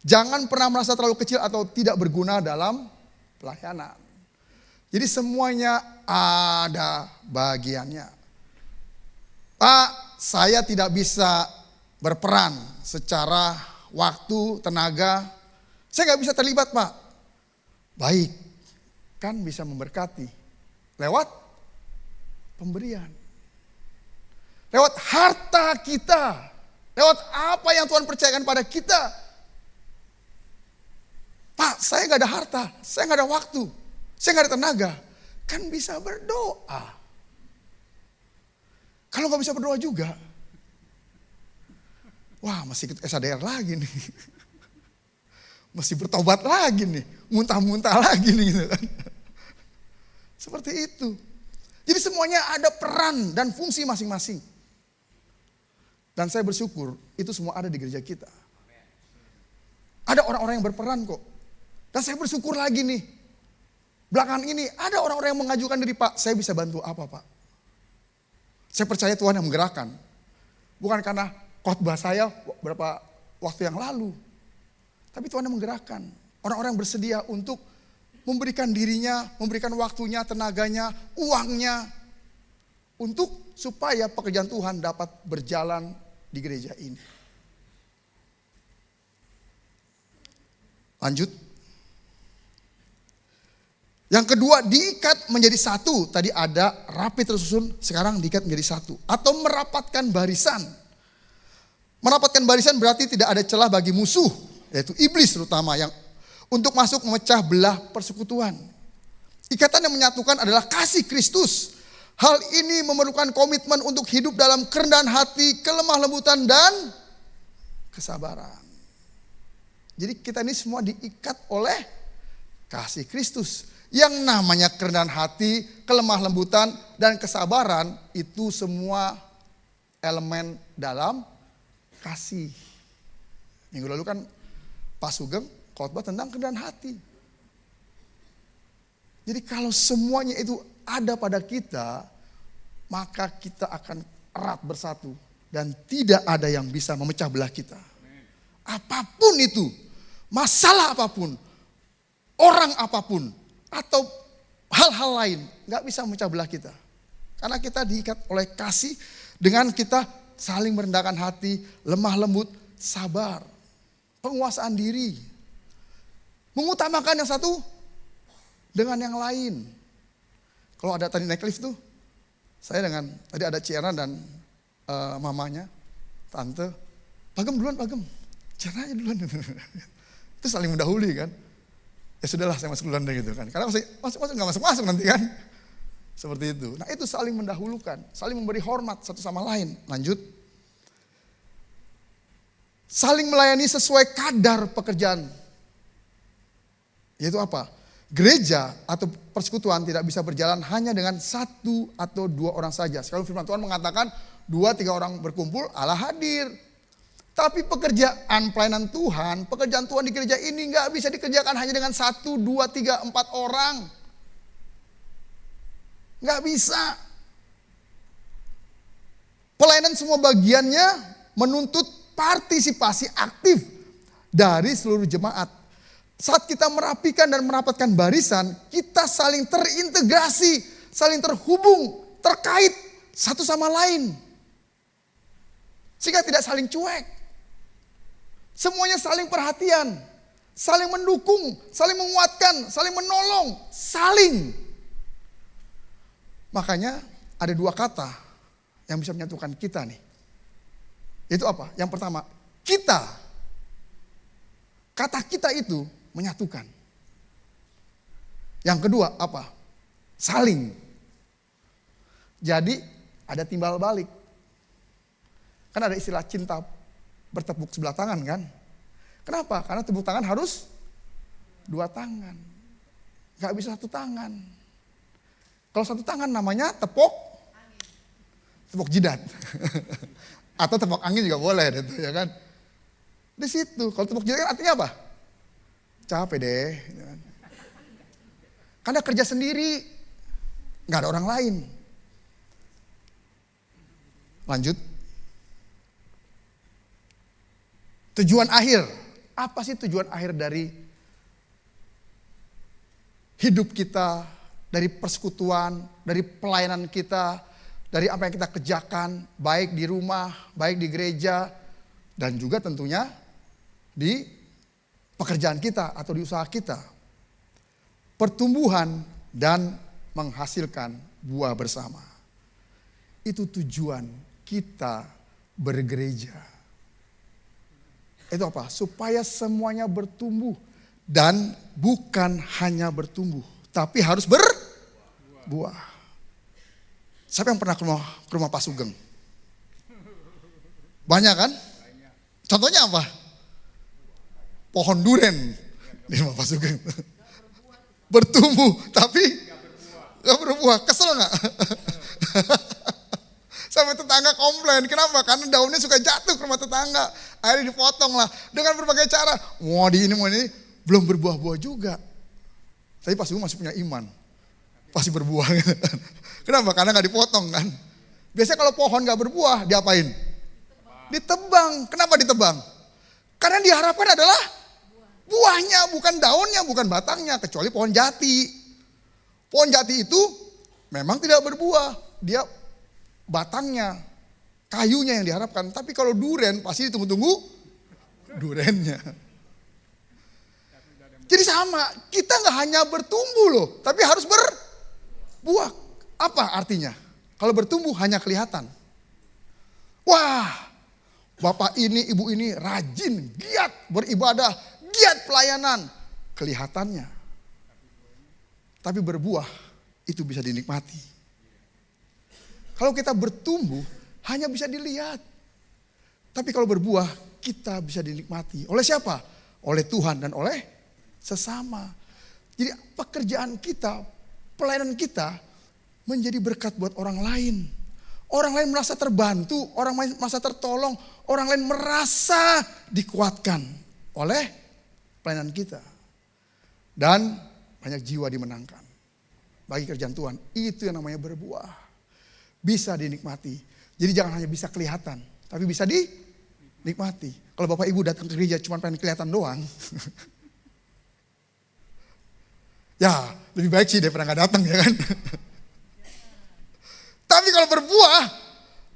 Jangan pernah merasa terlalu kecil atau tidak berguna dalam pelayanan. Jadi semuanya ada bagiannya. Pak, saya tidak bisa berperan secara waktu, tenaga. Saya gak bisa terlibat, Pak. Baik, kan bisa memberkati lewat pemberian. Lewat harta kita. Lewat apa yang Tuhan percayakan pada kita. Pak, saya gak ada harta, saya gak ada waktu, saya gak ada tenaga. Kan bisa berdoa. Kalau gak bisa berdoa juga, wah masih ikut SADR lagi nih. Masih bertobat lagi nih, muntah-muntah lagi nih gitu kan. Seperti itu. Jadi semuanya ada peran dan fungsi masing-masing. Dan saya bersyukur itu semua ada di gereja kita. Ada orang-orang yang berperan kok. Dan saya bersyukur lagi nih. Belakangan ini ada orang-orang yang mengajukan diri, Pak, saya bisa bantu apa, Pak? Saya percaya Tuhan yang menggerakkan. Bukan karena khotbah saya beberapa waktu yang lalu. Tapi Tuhan yang menggerakkan. Orang-orang yang bersedia untuk memberikan dirinya, memberikan waktunya, tenaganya, uangnya. Untuk supaya pekerjaan Tuhan dapat berjalan di gereja ini. Lanjut. Yang kedua, diikat menjadi satu. Tadi ada rapi tersusun, sekarang diikat menjadi satu. Atau merapatkan barisan. Merapatkan barisan berarti tidak ada celah bagi musuh, yaitu iblis terutama, yang untuk masuk memecah belah persekutuan. Ikatan yang menyatukan adalah kasih Kristus. Hal ini memerlukan komitmen untuk hidup dalam kerendahan hati, kelemah lembutan, dan kesabaran. Jadi kita ini semua diikat oleh kasih Kristus. Yang namanya kerendahan hati, kelemah lembutan, dan kesabaran itu semua elemen dalam kasih. Minggu lalu kan Pak Sugeng khotbah tentang kerendahan hati. Jadi kalau semuanya itu ada pada kita, maka kita akan erat bersatu dan tidak ada yang bisa memecah belah kita. Apapun itu, masalah apapun, orang apapun, atau hal-hal lain gak bisa memecah belah kita. Karena kita diikat oleh kasih dengan kita saling merendahkan hati, lemah lembut, sabar, penguasaan diri. Mengutamakan yang satu dengan yang lain. Kalau ada tadi naik lift tuh, saya dengan, tadi ada Ciara dan mamanya, tante, Pagem duluan, Pagem. Ciara aja duluan. Itu saling mendahului kan. Ya sudahlah saya masuk duluan deh gitu kan. Karena masuk gak masuk nanti kan. Seperti itu. Nah itu saling mendahulukan. Saling memberi hormat satu sama lain. Lanjut. Saling melayani sesuai kadar pekerjaan. Yaitu apa? Gereja atau persekutuan tidak bisa berjalan hanya dengan satu atau dua orang saja. Sekarang firman Tuhan mengatakan 2-3 orang berkumpul, Allah hadir. Tapi pekerjaan pelayanan Tuhan, pekerjaan Tuhan di gereja ini gak bisa dikerjakan hanya dengan 1, 2, 3, 4 orang. Gak bisa. Pelayanan semua bagiannya menuntut partisipasi aktif dari seluruh jemaat. Saat kita merapikan dan merapatkan barisan, kita saling terintegrasi, saling terhubung, terkait satu sama lain. Sehingga tidak saling cuek. Semuanya saling perhatian, saling mendukung, saling menguatkan, saling menolong, saling. Makanya ada 2 kata yang bisa menyatukan kita nih. Itu apa? Yang pertama, kita. Kata kita itu menyatukan. Yang kedua apa? Saling. Jadi ada timbal balik. Kan ada istilah cinta bertepuk sebelah tangan kan. Kenapa? Karena tepuk tangan harus 2 tangan. Gak bisa 1 tangan. Kalau 1 tangan namanya tepuk jidat. Atau tepuk angin juga boleh gitu ya kan. Di situ, kalau tepuk jidat kan artinya apa? Capek deh. Gitu kan. Karena kerja sendiri, gak ada orang lain. Lanjut. Tujuan akhir. Apa sih tujuan akhir dari hidup kita, dari persekutuan, dari pelayanan kita, dari apa yang kita kerjakan, baik di rumah, baik di gereja, dan juga tentunya di pekerjaan kita atau di usaha kita. Pertumbuhan dan menghasilkan buah bersama. Itu tujuan kita bergereja. Itu apa? Supaya semuanya bertumbuh. Dan bukan hanya bertumbuh, tapi harus berbuah. Siapa yang pernah ke rumah Pak Sugeng? Banyak kan? Contohnya apa? Pohon duren di rumah Pak Sugeng. Bertumbuh, tapi gak berbuah. Kesel gak? Sampai tetangga komplain. Kenapa? Karena daunnya suka jatuh ke rumah tetangga. Akhirnya dipotong lah. Dengan berbagai cara. Mau ini. Belum berbuah-buah juga. Tapi Pak Sugeng masih punya iman. Pasti berbuah. Kenapa? Karena gak dipotong kan. Biasanya kalau pohon gak berbuah, diapain? Ditebang. Kenapa ditebang? Karena diharapkan adalah buahnya, bukan daunnya, bukan batangnya. Kecuali pohon jati. Pohon jati itu memang tidak berbuah. Dia batangnya, kayunya yang diharapkan. Tapi kalau duren pasti ditunggu-tunggu durennya. Jadi sama, kita gak hanya bertumbuh loh, tapi harus berbuah. Apa artinya? Kalau bertumbuh hanya kelihatan. Wah, bapak ini, ibu ini rajin, giat beribadah, giat pelayanan. Kelihatannya. Tapi berbuah itu bisa dinikmati. Kalau kita bertumbuh hanya bisa dilihat. Tapi kalau berbuah kita bisa dinikmati. Oleh siapa? Oleh Tuhan dan oleh sesama. Jadi pekerjaan kita, pelayanan kita menjadi berkat buat orang lain. Orang lain merasa terbantu, orang lain merasa tertolong, orang lain merasa dikuatkan oleh pelayanan kita. Dan banyak jiwa dimenangkan. Bagi kerjaan Tuhan, itu yang namanya berbuah. Bisa dinikmati. Jadi jangan hanya bisa kelihatan, tapi bisa dinikmati. Kalau Bapak Ibu datang ke gereja cuma pengen kelihatan doang. Ya, lebih baik sih daripada nggak datang ya kan. Tapi kalau berbuah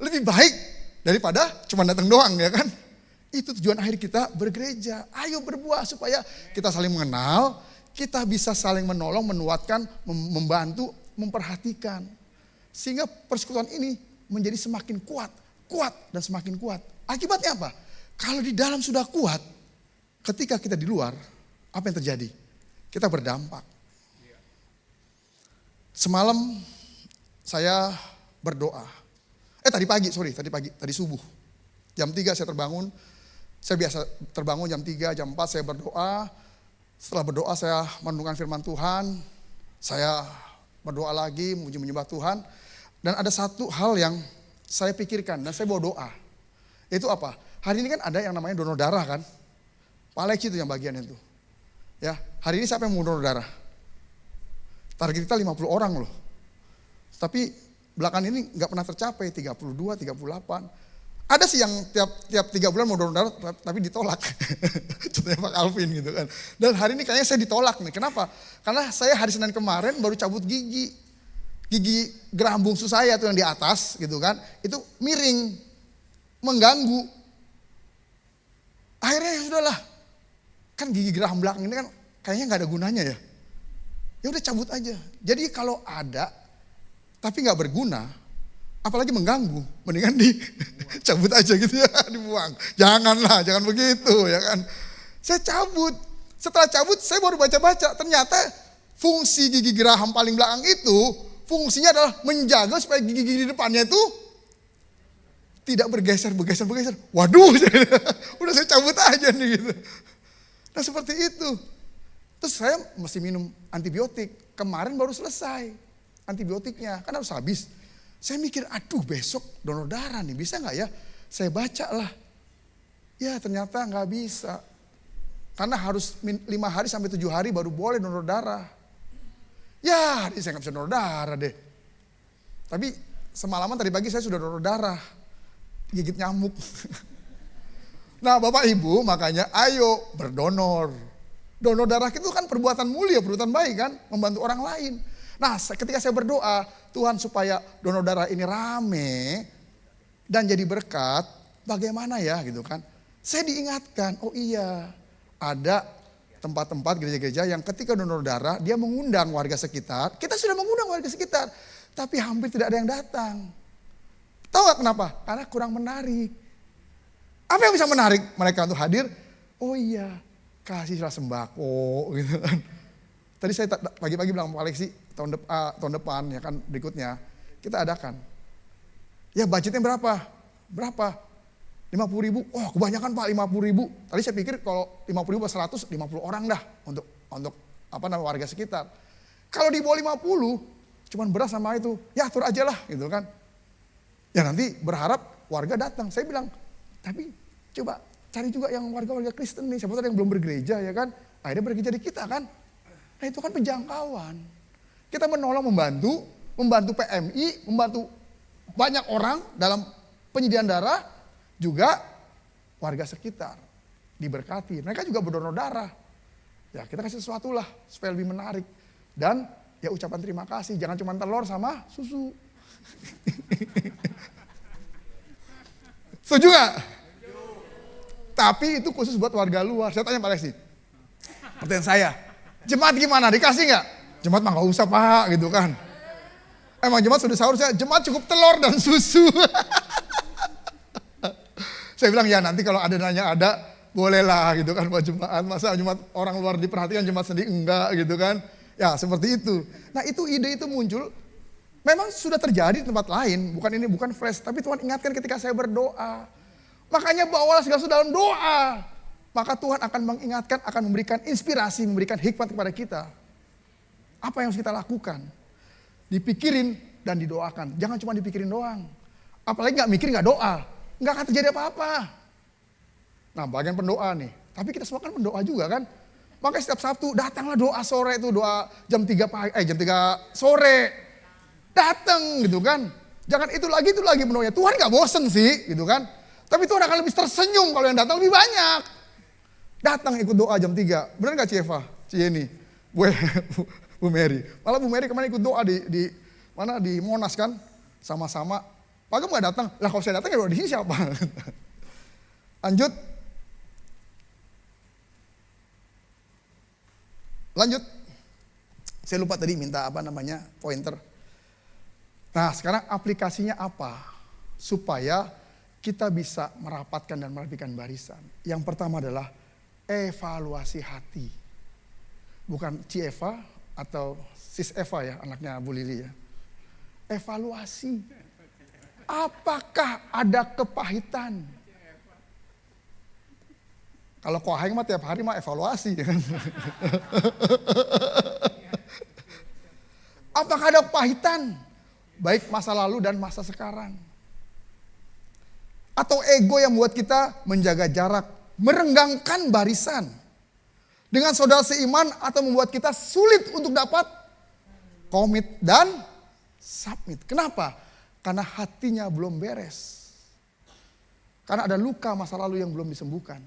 lebih baik daripada cuma datang doang ya kan. Itu tujuan akhir kita bergereja. Ayo berbuah supaya kita saling mengenal, kita bisa saling menolong, menguatkan, membantu, memperhatikan. Sehingga persekutuan ini menjadi semakin kuat dan semakin kuat. Akibatnya apa? Kalau di dalam sudah kuat, ketika kita di luar, apa yang terjadi? Kita berdampak. Semalam saya berdoa. Tadi subuh. Jam 3 saya terbangun. Saya biasa terbangun jam 3, jam 4 saya berdoa. Setelah berdoa saya merenungkan firman Tuhan. Saya berdoa lagi, menyembah Tuhan. Dan ada satu hal yang saya pikirkan dan saya bawa doa. Itu apa? Hari ini kan ada yang namanya donor darah kan. Pak Alex itu yang bagian itu. Ya, hari ini siapa yang mau donor darah? Target kita 50 orang loh. Tapi belakangan ini gak pernah tercapai, 32, 38. Ada sih yang tiap 3 bulan mau donor darah tapi ditolak. Contohnya Pak Alvin gitu kan. Dan hari ini kayaknya saya ditolak nih. Kenapa? Karena saya hari Senin kemarin baru cabut gigi. Gigi geraham bungsu saya tuh yang di atas gitu kan. Itu miring. Mengganggu. Akhirnya ya sudahlah. Kan gigi geraham belakang ini kan kayaknya gak ada gunanya ya. Ya udah cabut aja. Jadi kalau ada tapi gak berguna, apalagi mengganggu, mendingan dicabut aja gitu ya, dibuang. Janganlah, jangan begitu ya kan. Saya cabut. Setelah cabut saya baru baca-baca. Ternyata fungsi gigi geraham paling belakang itu fungsinya adalah menjaga supaya gigi-gigi di depannya itu tidak bergeser. Waduh, udah saya cabut aja nih gitu. Nah seperti itu. Terus saya mesti minum antibiotik. Kemarin baru selesai antibiotiknya, kan harus habis. Saya mikir, aduh besok donor darah nih, bisa nggak ya? Saya baca lah. Ya ternyata nggak bisa. Karena harus 5 hari sampai 7 hari baru boleh donor darah. Ya, ini saya nggak bisa donor darah deh. Tapi semalaman tadi pagi saya sudah donor darah. Gigit nyamuk. Nah Bapak Ibu makanya ayo berdonor. Donor darah itu kan perbuatan mulia, perbuatan baik kan. Membantu orang lain. Nah ketika saya berdoa, Tuhan supaya donor darah ini rame dan jadi berkat, bagaimana ya gitu kan. Saya diingatkan, oh iya ada tempat-tempat gereja-gereja yang ketika donor darah dia mengundang warga sekitar. Kita sudah mengundang warga sekitar, tapi hampir tidak ada yang datang. Tahu gak kenapa? Karena kurang menarik. Apa yang bisa menarik mereka untuk hadir? Oh iya, kasihlah sembako gitu kan. Tadi saya pagi-pagi bilang Pak Alexi, tahun depan ya kan berikutnya kita adakan. Ya budgetnya berapa? Berapa? 50 ribu. Oh kebanyakan Pak 50 ribu. Tadi saya pikir kalau 50 ribu 100, 50 orang dah untuk warga sekitar. Kalau di bawah 50, cuman beras sama itu, ya atur aja lah gitu kan. Ya nanti berharap warga datang. Saya bilang, tapi coba cari juga yang warga-warga Kristen nih. Siapa tahu ada yang belum bergereja ya kan. Akhirnya bergereja di kita kan. Nah itu kan penjangkauan. Kita menolong membantu PMI, membantu banyak orang dalam penyediaan darah, juga warga sekitar diberkati. Mereka juga berdonor darah. Ya kita kasih sesuatu lah supaya lebih menarik. Dan ya ucapan terima kasih, jangan cuma telur sama susu. Setuju gak? Tapi itu khusus buat warga luar. Saya tanya Pak Alexi, pertanyaan saya, jemaat gimana? Dikasih gak? Jemaat mah gak usah Pak gitu kan. Emang jemaat sudah sahur, jemaat cukup telur dan susu. Saya bilang ya nanti kalau ada nanya ada, bolehlah gitu kan buat jemaat. Masa jemaat orang luar diperhatikan, jemaat sendiri enggak gitu kan. Ya seperti itu. Nah itu ide itu muncul, memang sudah terjadi di tempat lain. Bukan fresh, tapi Tuhan ingatkan ketika saya berdoa. Makanya bawalah segala sesuatu dalam doa. Maka Tuhan akan mengingatkan, akan memberikan inspirasi, memberikan hikmat kepada kita. Apa yang harus kita lakukan? Dipikirin dan didoakan. Jangan cuma dipikirin doang. Apalagi gak mikir gak doa. Gak akan terjadi apa-apa. Nah bagian pendoa nih. Tapi kita semua kan pendoa juga kan. Makanya setiap Sabtu datanglah doa sore itu. Doa jam 3 sore. Datang gitu kan. Jangan itu lagi mendoanya. Tuhan gak bosen sih gitu kan. Tapi Tuhan akan lebih tersenyum kalau yang datang lebih banyak. Datang ikut doa jam 3. Benar gak Cieva? Cieni? Bu Mary. Malah Bu Mary kemarin ikut doa di Monas kan. Sama-sama. Pak Agam gak datang. Lah kalau saya datang ya di sini siapa? Lanjut. Saya lupa tadi minta pointer. Nah sekarang aplikasinya apa? Supaya kita bisa merapatkan dan merapikan barisan. Yang pertama adalah evaluasi hati. Bukan Cieva atau Sis Eva ya, anaknya Bu Lili ya. Evaluasi. Apakah ada kepahitan? Kalau Koheng mah tiap hari mah evaluasi kan. Apakah ada kepahitan? Baik masa lalu dan masa sekarang. Atau ego yang membuat kita menjaga jarak, merenggangkan barisan dengan saudara seiman atau membuat kita sulit untuk dapat komit dan submit. Kenapa? Karena hatinya belum beres. Karena ada luka masa lalu yang belum disembuhkan.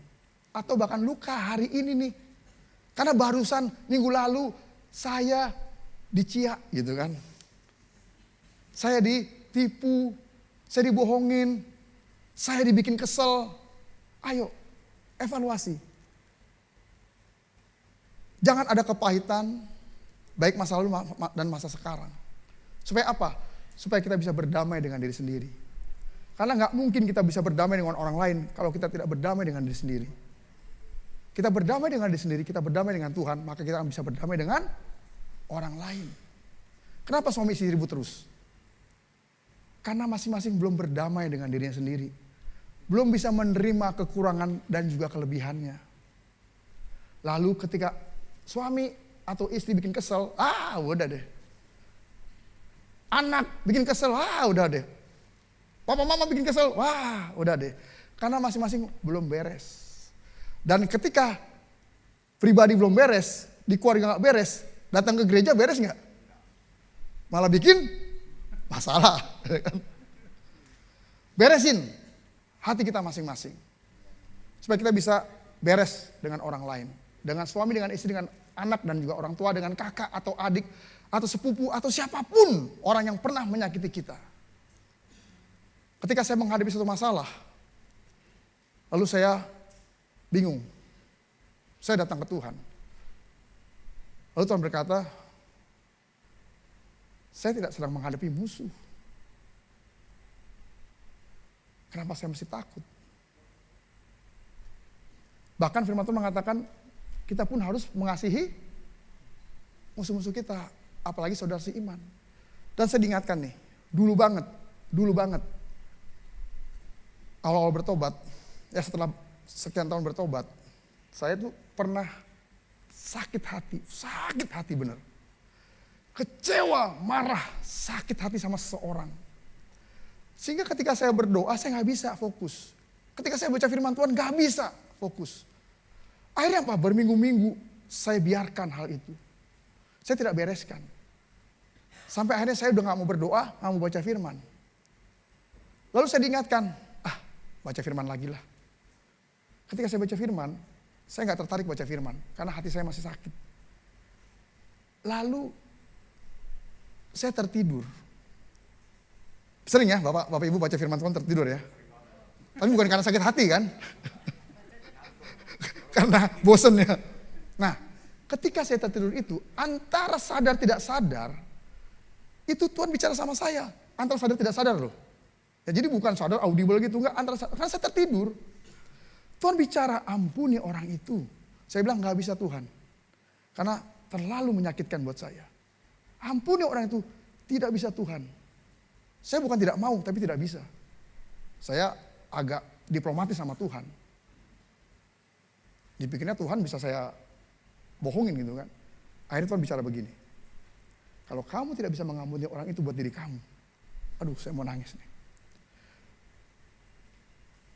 Atau bahkan luka hari ini nih. Karena barusan minggu lalu saya diciak gitu kan. Saya ditipu, saya dibohongin, saya dibikin kesel. Ayo, evaluasi. Jangan ada kepahitan, baik masa lalu dan masa sekarang. Supaya apa? Supaya kita bisa berdamai dengan diri sendiri. Karena gak mungkin kita bisa berdamai dengan orang lain kalau kita tidak berdamai dengan diri sendiri. Kita berdamai dengan diri sendiri, kita berdamai dengan Tuhan, maka kita akan bisa berdamai dengan orang lain. Kenapa suami istri ribut terus? Karena masing-masing belum berdamai dengan dirinya sendiri. Belum bisa menerima kekurangan dan juga kelebihannya. Lalu ketika Suami atau istri bikin kesel, udah deh. Anak bikin kesel, udah deh. Papa mama bikin kesel, udah deh. Karena masing-masing belum beres. Dan ketika pribadi belum beres, di keluarga gak beres, datang ke gereja beres gak? Malah bikin masalah. Beresin hati kita masing-masing. Supaya kita bisa beres dengan orang lain. Dengan suami, dengan istri, dengan anak, dan juga orang tua, dengan kakak atau adik, atau sepupu, atau siapapun orang yang pernah menyakiti kita. Ketika saya menghadapi satu masalah, lalu saya bingung. Saya datang ke Tuhan. Lalu Tuhan berkata, saya tidak sedang menghadapi musuh. Kenapa saya mesti takut? Bahkan firman Tuhan mengatakan, kita pun harus mengasihi musuh-musuh kita. Apalagi saudara seiman. Dan saya diingatkan nih, dulu banget. Awal-awal bertobat, ya setelah sekian tahun bertobat, saya tuh pernah sakit hati bener. Kecewa, marah, sakit hati sama seseorang. Sehingga ketika saya berdoa, saya gak bisa fokus. Ketika saya baca firman Tuhan, gak bisa fokus. Akhirnya apa? Berminggu-minggu saya biarkan hal itu. Saya tidak bereskan. Sampai akhirnya saya udah gak mau berdoa, gak mau baca firman. Lalu saya diingatkan, baca firman lagi lah. Ketika saya baca firman, saya gak tertarik baca firman. Karena hati saya masih sakit. Lalu saya tertidur. Sering ya Bapak Ibu baca firman Tuhan tertidur ya. Tapi bukan karena sakit hati kan. Karena bosen ya. Nah, ketika saya tertidur itu, antara sadar tidak sadar, itu Tuhan bicara sama saya. Antara sadar tidak sadar loh. Ya, jadi bukan sadar audible gitu, enggak. Karena saya tertidur. Tuhan bicara, ampuni orang itu. Saya bilang gak bisa Tuhan. Karena terlalu menyakitkan buat saya. Ampuni orang itu, tidak bisa Tuhan. Saya bukan tidak mau, tapi tidak bisa. Saya agak diplomatis sama Tuhan. Dipikirnya Tuhan bisa saya bohongin gitu kan. Akhirnya Tuhan bicara begini. Kalau kamu tidak bisa mengampuni orang itu buat diri kamu. Aduh, saya mau nangis nih.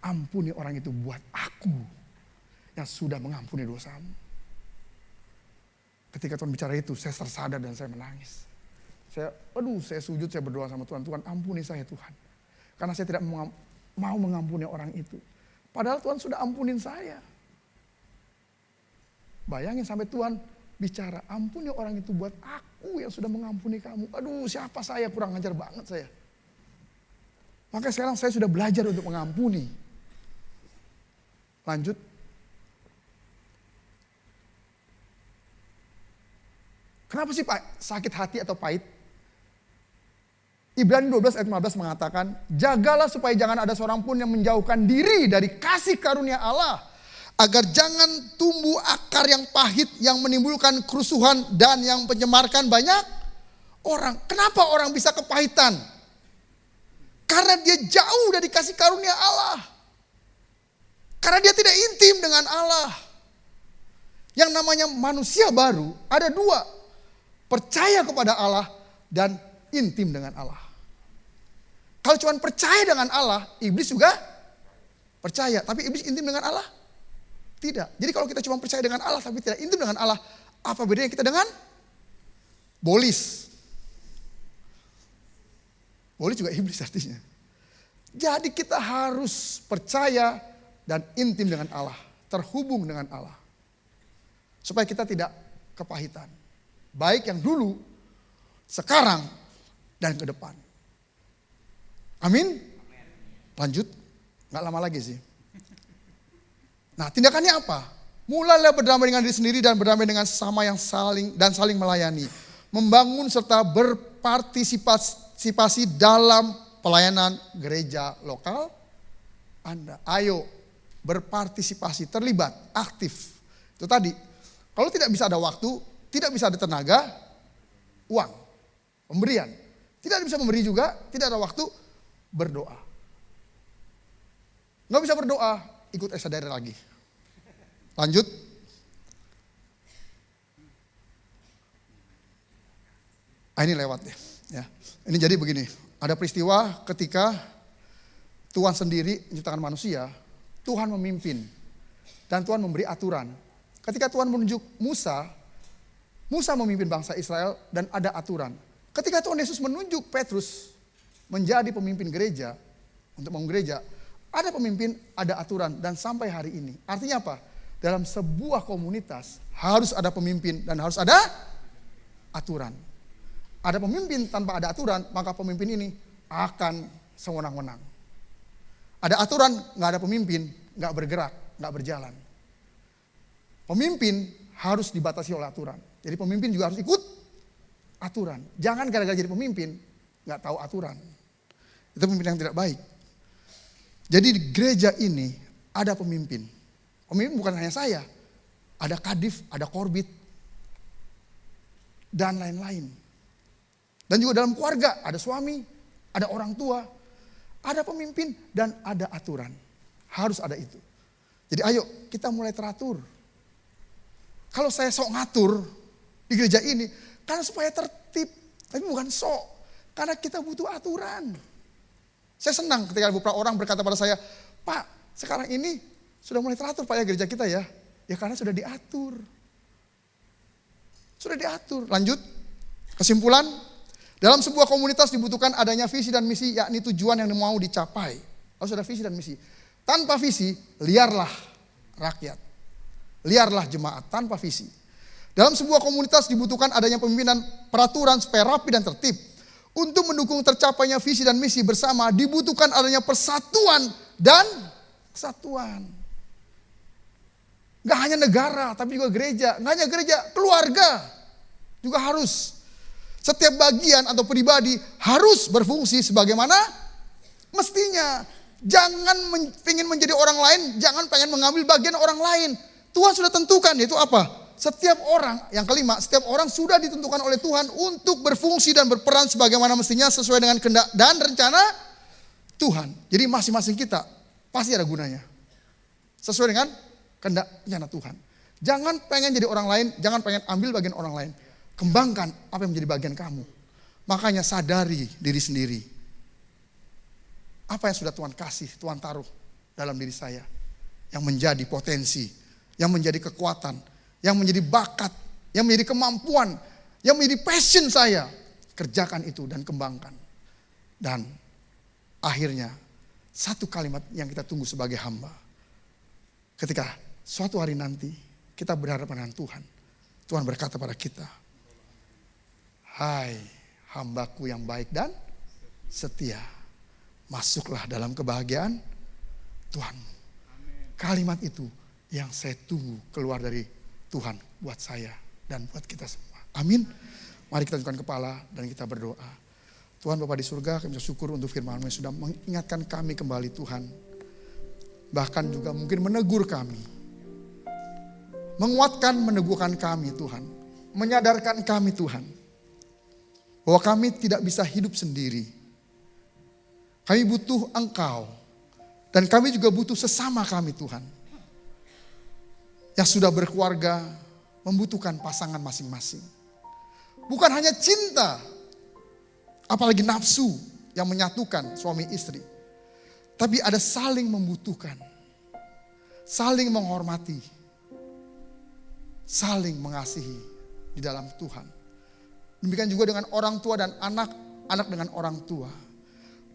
Ampuni orang itu buat aku yang sudah mengampuni dosamu. Ketika Tuhan bicara itu, saya tersadar dan saya menangis. Saya sujud, saya berdoa sama Tuhan. Tuhan, ampuni saya Tuhan. Karena saya tidak mau mengampuni orang itu. Padahal Tuhan sudah ampunin saya. Bayangin sampai Tuhan bicara, ampuni orang itu buat aku yang sudah mengampuni kamu. Aduh, siapa saya, kurang ajar banget saya. Makanya sekarang saya sudah belajar untuk mengampuni. Lanjut. Kenapa sih Pak sakit hati atau pahit? Ibrani 12 ayat 15 mengatakan, jagalah supaya jangan ada seorang pun yang menjauhkan diri dari kasih karunia Allah. Agar jangan tumbuh akar yang pahit yang menimbulkan kerusuhan dan yang mencemarkan banyak orang. Kenapa orang bisa kepahitan? Karena dia jauh dari kasih karunia Allah. Karena dia tidak intim dengan Allah. Yang namanya manusia baru ada dua. Percaya kepada Allah dan intim dengan Allah. Kalau cuma percaya dengan Allah, iblis juga percaya. Tapi iblis intim dengan Allah? Tidak. Jadi kalau kita cuma percaya dengan Allah tapi tidak intim dengan Allah, apa bedanya kita dengan bolis? Bolis juga iblis artinya. Jadi kita harus percaya dan intim dengan Allah. Terhubung dengan Allah. Supaya kita tidak kepahitan. Baik yang dulu, sekarang, dan ke depan. Amin? Lanjut. Gak lama lagi sih. Nah, tindakannya apa? Mulailah berdamai dengan diri sendiri dan berdamai dengan sesama yang saling melayani. Membangun serta berpartisipasi dalam pelayanan gereja lokal Anda. Ayo berpartisipasi, terlibat, aktif. Itu tadi. Kalau tidak bisa ada waktu, tidak bisa ada tenaga, uang, pemberian. Tidak bisa memberi juga, tidak ada waktu, berdoa. Nggak bisa berdoa, ikut eksadari lagi. Lanjut. Ini lewat deh. Ya. Ini jadi begini, ada peristiwa ketika Tuhan sendiri menciptakan manusia, Tuhan memimpin dan Tuhan memberi aturan. Ketika Tuhan menunjuk Musa, Musa memimpin bangsa Israel dan ada aturan. Ketika Tuhan Yesus menunjuk Petrus menjadi pemimpin gereja, untuk membangun gereja, ada pemimpin, ada aturan dan sampai hari ini. Artinya apa? Dalam sebuah komunitas harus ada pemimpin dan harus ada aturan. Ada pemimpin tanpa ada aturan, maka pemimpin ini akan sewenang-wenang. Ada aturan, nggak ada pemimpin, nggak bergerak, nggak berjalan. Pemimpin harus dibatasi oleh aturan. Jadi pemimpin juga harus ikut aturan. Jangan gara-gara jadi pemimpin, nggak tahu aturan. Itu pemimpin yang tidak baik. Jadi di gereja ini ada pemimpin. Pemimpin bukan hanya saya. Ada kadif, ada korbit, dan lain-lain. Dan juga dalam keluarga ada suami, ada orang tua, ada pemimpin dan ada aturan. Harus ada itu. Jadi ayo kita mulai teratur. Kalau saya sok ngatur di gereja ini, karena supaya tertib. Tapi bukan sok, karena kita butuh aturan. Saya senang ketika beberapa orang berkata pada saya, Pak sekarang ini sudah mulai teratur Pak ya gereja kita ya. Ya karena sudah diatur. Sudah diatur. Lanjut, kesimpulan. Dalam sebuah komunitas dibutuhkan adanya visi dan misi, yakni tujuan yang mau dicapai. Harus ada visi dan misi. Tanpa visi, liarlah rakyat. Liarlah jemaat tanpa visi. Dalam sebuah komunitas dibutuhkan adanya pemimpinan peraturan supaya rapi dan tertib. Untuk mendukung tercapainya visi dan misi bersama dibutuhkan adanya persatuan dan kesatuan. Gak hanya negara, tapi juga gereja. Gak hanya gereja, keluarga juga harus. Setiap bagian atau pribadi harus berfungsi sebagaimana mestinya. Jangan ingin menjadi orang lain, jangan pengen mengambil bagian orang lain. Tuhan sudah tentukan, yaitu apa? Setiap orang, yang kelima, setiap orang sudah ditentukan oleh Tuhan untuk berfungsi dan berperan sebagaimana mestinya sesuai dengan kehendak dan rencana Tuhan. Jadi masing-masing kita pasti ada gunanya. Sesuai dengan kehendak rencana Tuhan. Jangan pengen jadi orang lain, jangan pengen ambil bagian orang lain. Kembangkan apa yang menjadi bagian kamu. Makanya sadari diri sendiri. Apa yang sudah Tuhan kasih, Tuhan taruh dalam diri saya. Yang menjadi potensi, yang menjadi kekuatan, yang menjadi bakat, yang menjadi kemampuan, yang menjadi passion saya. Kerjakan itu dan kembangkan. Dan akhirnya satu kalimat yang kita tunggu sebagai hamba. Ketika suatu hari nanti kita berhadapan dengan Tuhan. Tuhan berkata pada kita, hai hambaku yang baik dan setia. Masuklah dalam kebahagiaan Tuhanmu. Kalimat itu yang saya tunggu keluar dari Tuhan buat saya dan buat kita semua. Amin. Mari kita tundukkan kepala dan kita berdoa. Tuhan Bapa di surga, kami bersyukur untuk firman-Mu yang sudah mengingatkan kami kembali Tuhan. Bahkan juga mungkin menegur kami. Menguatkan, meneguhkan kami Tuhan. Menyadarkan kami Tuhan. Bahwa kami tidak bisa hidup sendiri. Kami butuh Engkau. Dan kami juga butuh sesama kami Tuhan. Yang sudah berkeluarga membutuhkan pasangan masing-masing. Bukan hanya cinta. Apalagi nafsu yang menyatukan suami istri. Tapi ada saling membutuhkan. Saling menghormati. Saling mengasihi di dalam Tuhan. Demikian juga dengan orang tua dan anak, anak dengan orang tua.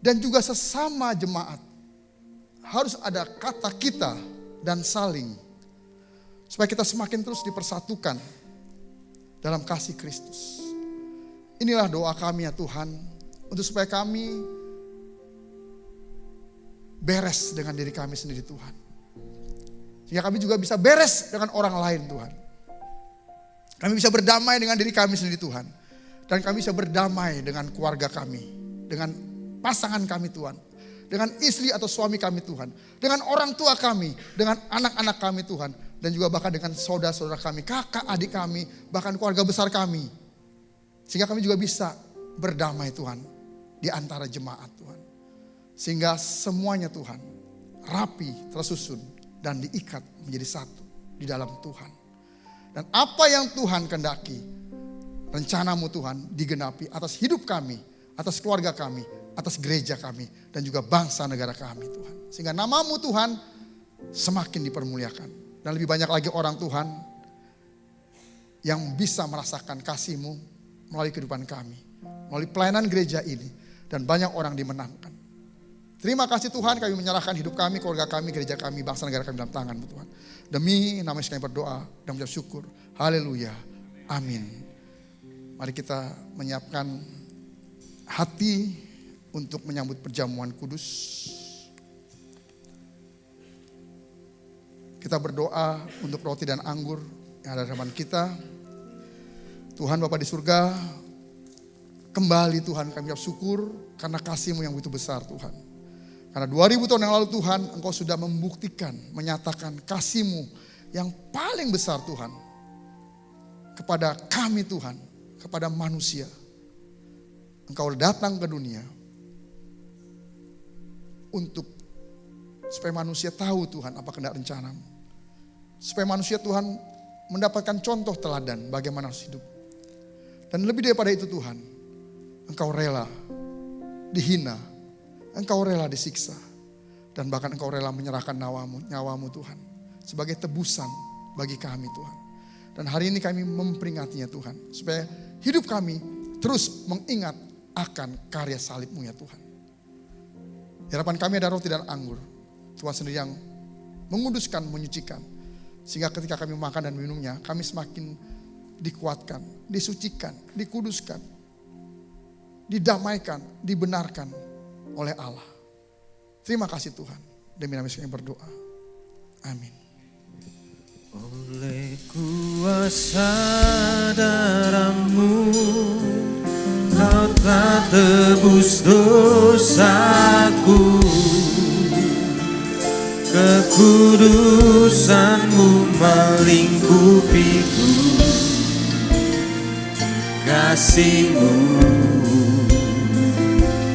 Dan juga sesama jemaat. Harus ada kata kita dan saling. Supaya kita semakin terus dipersatukan dalam kasih Kristus. Inilah doa kami ya Tuhan. Untuk supaya kami beres dengan diri kami sendiri Tuhan. Sehingga kami juga bisa beres dengan orang lain Tuhan. Kami bisa berdamai dengan diri kami sendiri Tuhan. Dan kami bisa berdamai dengan keluarga kami. Dengan pasangan kami Tuhan. Dengan istri atau suami kami Tuhan. Dengan orang tua kami. Dengan anak-anak kami Tuhan. Dan juga bahkan dengan saudara-saudara kami. Kakak, adik kami. Bahkan keluarga besar kami. Sehingga kami juga bisa berdamai Tuhan. Di antara jemaat Tuhan. Sehingga semuanya Tuhan. Rapi, tersusun. Dan diikat menjadi satu. Di dalam Tuhan. Dan apa yang Tuhan kehendaki. rencanamu Tuhan digenapi atas hidup kami, atas keluarga kami, atas gereja kami, dan juga bangsa negara kami Tuhan. Sehingga namamu Tuhan semakin dipermuliakan. Dan lebih banyak lagi orang Tuhan yang bisa merasakan kasih-Mu melalui kehidupan kami, melalui pelayanan gereja ini, dan banyak orang dimenangkan. Terima kasih Tuhan, kami menyerahkan hidup kami, keluarga kami, gereja kami, bangsa negara kami dalam tangan-Mu Tuhan. Demi nama Yesus kami berdoa dan mengucap syukur. Haleluya. Amin. Mari kita menyiapkan hati untuk menyambut perjamuan kudus. Kita berdoa untuk roti dan anggur yang ada di hadapan kita. Tuhan Bapa di surga, kembali Tuhan kami ucap syukur karena kasih-Mu yang begitu besar Tuhan. Karena 2000 tahun yang lalu Tuhan, Engkau sudah membuktikan, menyatakan kasih-Mu yang paling besar Tuhan. Kepada kami Tuhan, kepada manusia. Engkau datang ke dunia untuk supaya manusia tahu Tuhan apa kehendak rencana-Mu. Supaya manusia Tuhan mendapatkan contoh teladan bagaimana harus hidup. Dan lebih daripada itu Tuhan, Engkau rela dihina, Engkau rela disiksa, dan bahkan Engkau rela menyerahkan nyawamu Tuhan sebagai tebusan bagi kami Tuhan. Dan hari ini kami memperingatinya Tuhan, supaya hidup kami terus mengingat akan karya salib-Mu ya Tuhan. Di hadapan kami ada roti dan anggur, Tuhan sendiri yang menguduskan, menyucikan, sehingga ketika kami makan dan minumnya, kami semakin dikuatkan, disucikan, dikuduskan, didamaikan, dibenarkan oleh Allah. Terima kasih Tuhan. Demi nama Yesus kami berdoa. Amin. Oleh kuasa darah-Mu, Kau telah tebus dosaku. Kekudusan-Mu melingkupiku. Kasih-Mu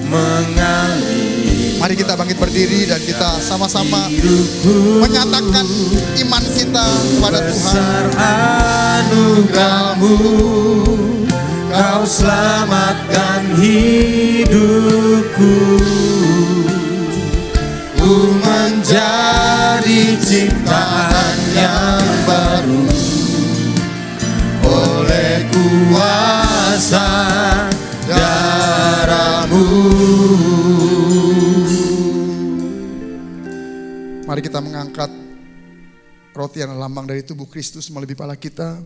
mengalir. Mari kita bangkit berdiri dan kita sama-sama menyatakan iman kita kepada Tuhan. Besar anugerah-Mu, Kau selamatkan hidupku. Ku menjadi ciptaan yang baru oleh kuasa darah-Mu. Mari kita mengangkat roti yang lambang dari tubuh Kristus melalui pala kita.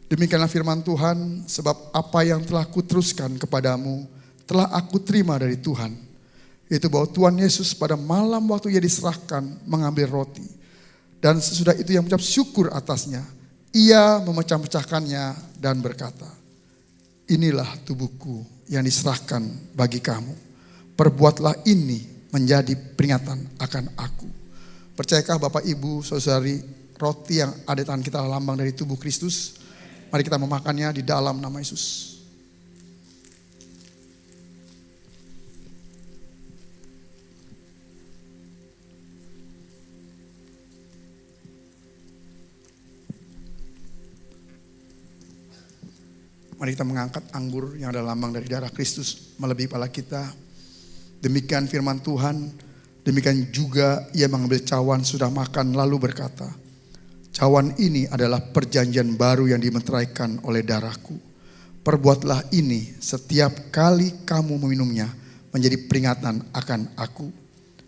Demikianlah firman Tuhan, sebab apa yang telah kuteruskan kepadamu telah aku terima dari Tuhan. Yaitu bahwa Tuhan Yesus pada malam waktu Ia diserahkan mengambil roti. Dan sesudah itu Ia mengucap syukur atasnya. Ia memecah-pecahkannya dan berkata, inilah tubuhku yang diserahkan bagi kamu. Perbuatlah ini menjadi peringatan akan aku. Percayakah Bapak Ibu Saudari, roti yang ada di tangan kita lambang dari tubuh Kristus? Mari kita memakannya di dalam nama Yesus. Mari kita mengangkat anggur yang ada lambang dari darah Kristus melebihi kepala kita. Demikian firman Tuhan. Demikian juga Ia mengambil cawan sudah makan lalu berkata, cawan ini adalah perjanjian baru yang dimeteraikan oleh darahku. Perbuatlah ini setiap kali kamu meminumnya menjadi peringatan akan aku.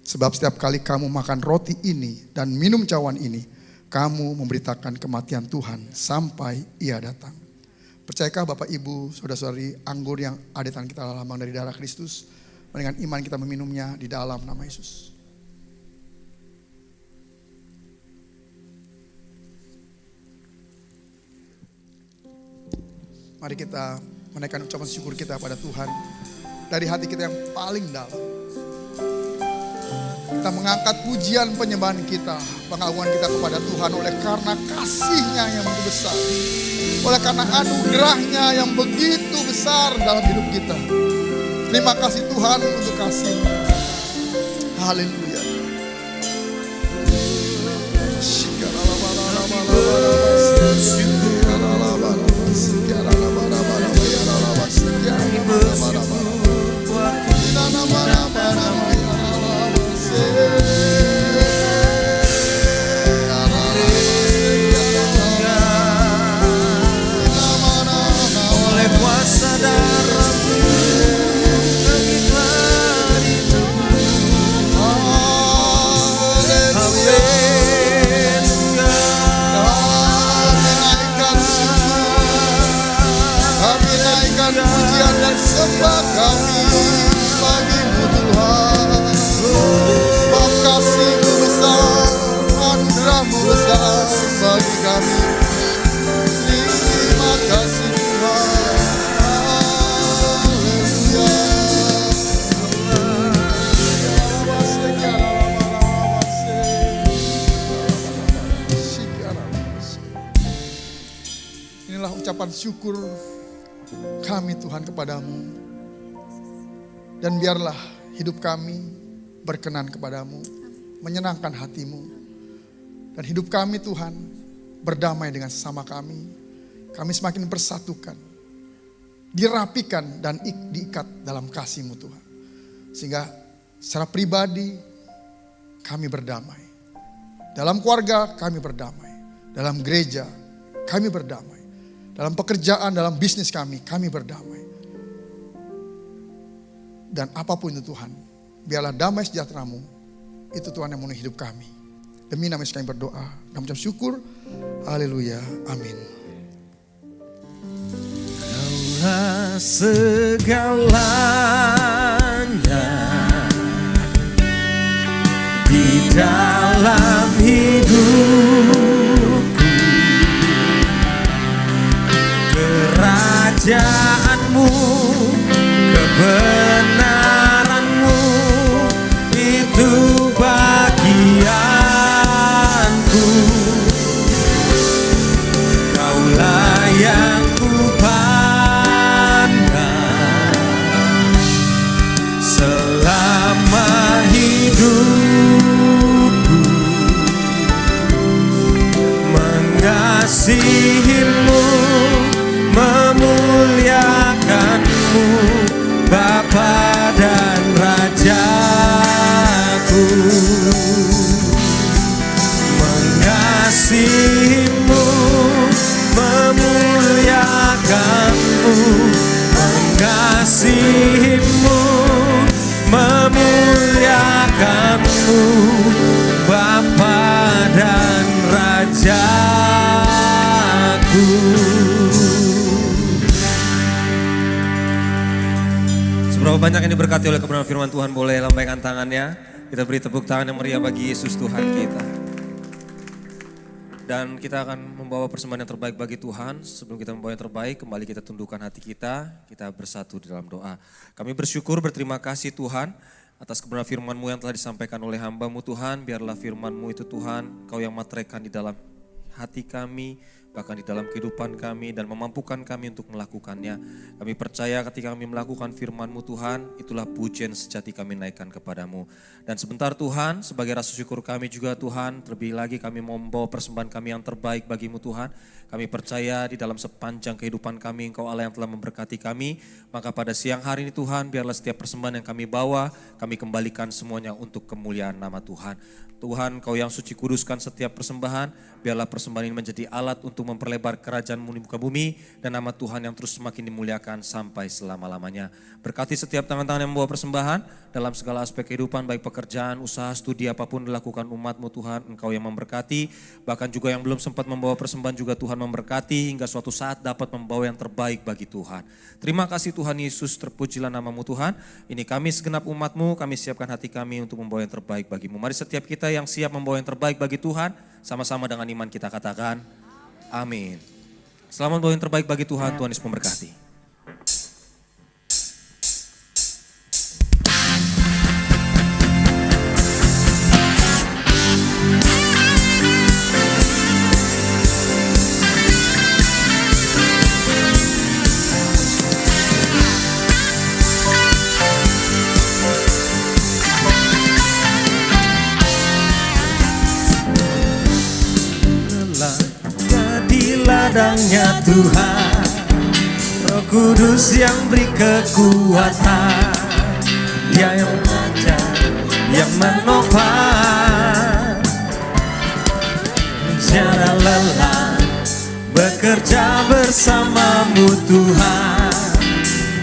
Sebab setiap kali kamu makan roti ini dan minum cawan ini, kamu memberitakan kematian Tuhan sampai Ia datang. Percayakah Bapak Ibu, Saudara-saudari, anggur yang ada di tangan kita lambang dari darah Kristus? Dengan iman kita meminumnya di dalam nama Yesus. Mari kita menaikkan ucapan syukur kita pada Tuhan dari hati kita yang paling dalam. Kita mengangkat pujian penyembahan kita, pengagungan kita kepada Tuhan oleh karena kasih-Nya yang begitu besar. Oleh karena anugerah-Nya yang begitu besar dalam hidup kita. Terima kasih Tuhan untuk kasih-Mu. Haleluya. kami. Terima kasih Tuhan. Inilah ucapan syukur kami Tuhan kepadamu. Dan biarlah hidup kami berkenan kepadamu, menyenangkan hatimu. Dan hidup kami Tuhan berdamai dengan sesama kami. Kami semakin persatukan, dirapikan dan diikat dalam kasih-Mu Tuhan. Sehingga secara pribadi kami berdamai. Dalam keluarga kami berdamai. Dalam gereja kami berdamai. Dalam pekerjaan, dalam bisnis kami berdamai. Dan apapun itu Tuhan, biarlah damai sejahtera-Mu, itu Tuhan yang memenuhi hidup kami. Demi nama Yesus kami berdoa, dan mengucap syukur, haleluya, amin. Kaulah segalanya di dalam hidupku, kerajaanmu, kebenaranmu, itu bagianku. Kaulah yang kupandang selama hidupku, mengasihimu, memuliakanmu, Bapa dan Rajaku. Mengasihimu, memuliakanmu, mengasihimu, memuliakanmu, Bapa dan Rajaku. Seberapa banyak yang diberkati oleh kebenaran firman Tuhan, boleh lambaikan tangannya. Kita beri tepuk tangan yang meriah bagi Yesus Tuhan kita. Dan kita akan membawa persembahan yang terbaik bagi Tuhan. Sebelum kita membawa yang terbaik, kembali kita tundukkan hati kita bersatu di dalam doa. Kami bersyukur, berterima kasih Tuhan atas kebenaran firman-Mu yang telah disampaikan oleh hamba-Mu Tuhan. Biarlah firman-Mu itu Tuhan, Kau yang materaikan di dalam hati kami, bahkan di dalam kehidupan kami, dan memampukan kami untuk melakukannya. Kami percaya ketika kami melakukan firman-Mu Tuhan, itulah pujian sejati kami naikkan kepadamu. Dan sebentar Tuhan, sebagai rasa syukur kami juga Tuhan, terlebih lagi kami mau membawa persembahan kami yang terbaik bagi-Mu Tuhan. Kami percaya di dalam sepanjang kehidupan kami, Engkau Allah yang telah memberkati kami. Maka pada siang hari ini Tuhan, biarlah setiap persembahan yang kami bawa, kami kembalikan semuanya untuk kemuliaan nama Tuhan. Tuhan, Kau yang suci kuduskan setiap persembahan, biarlah persembahan ini menjadi alat untuk memperlebar kerajaan-Mu di muka bumi, dan nama Tuhan yang terus semakin dimuliakan sampai selama-lamanya. Berkati setiap tangan-tangan yang membawa persembahan, dalam segala aspek kehidupan, baik pekerjaan, usaha, studi, apapun dilakukan umat-Mu Tuhan, Engkau yang memberkati. Bahkan juga yang belum sempat membawa persembahan juga Tuhan memberkati, hingga suatu saat dapat membawa yang terbaik bagi Tuhan. Terima kasih Tuhan Yesus, terpujilah nama-Mu Tuhan. Ini kami segenap umat-Mu, kami siapkan hati kami untuk membawa yang terbaik bagi-Mu. Mari setiap kita yang siap membawa yang terbaik bagi Tuhan, sama-sama dengan iman kita katakan, amin. Selamat membawa yang terbaik bagi Tuhan, Tuhan Yesus memberkati. Ladangnya Tuhan, Roh Kudus yang beri kekuatan, Dia yang mengajar, yang menopang. Jangan lelah bekerja bersama-Mu Tuhan,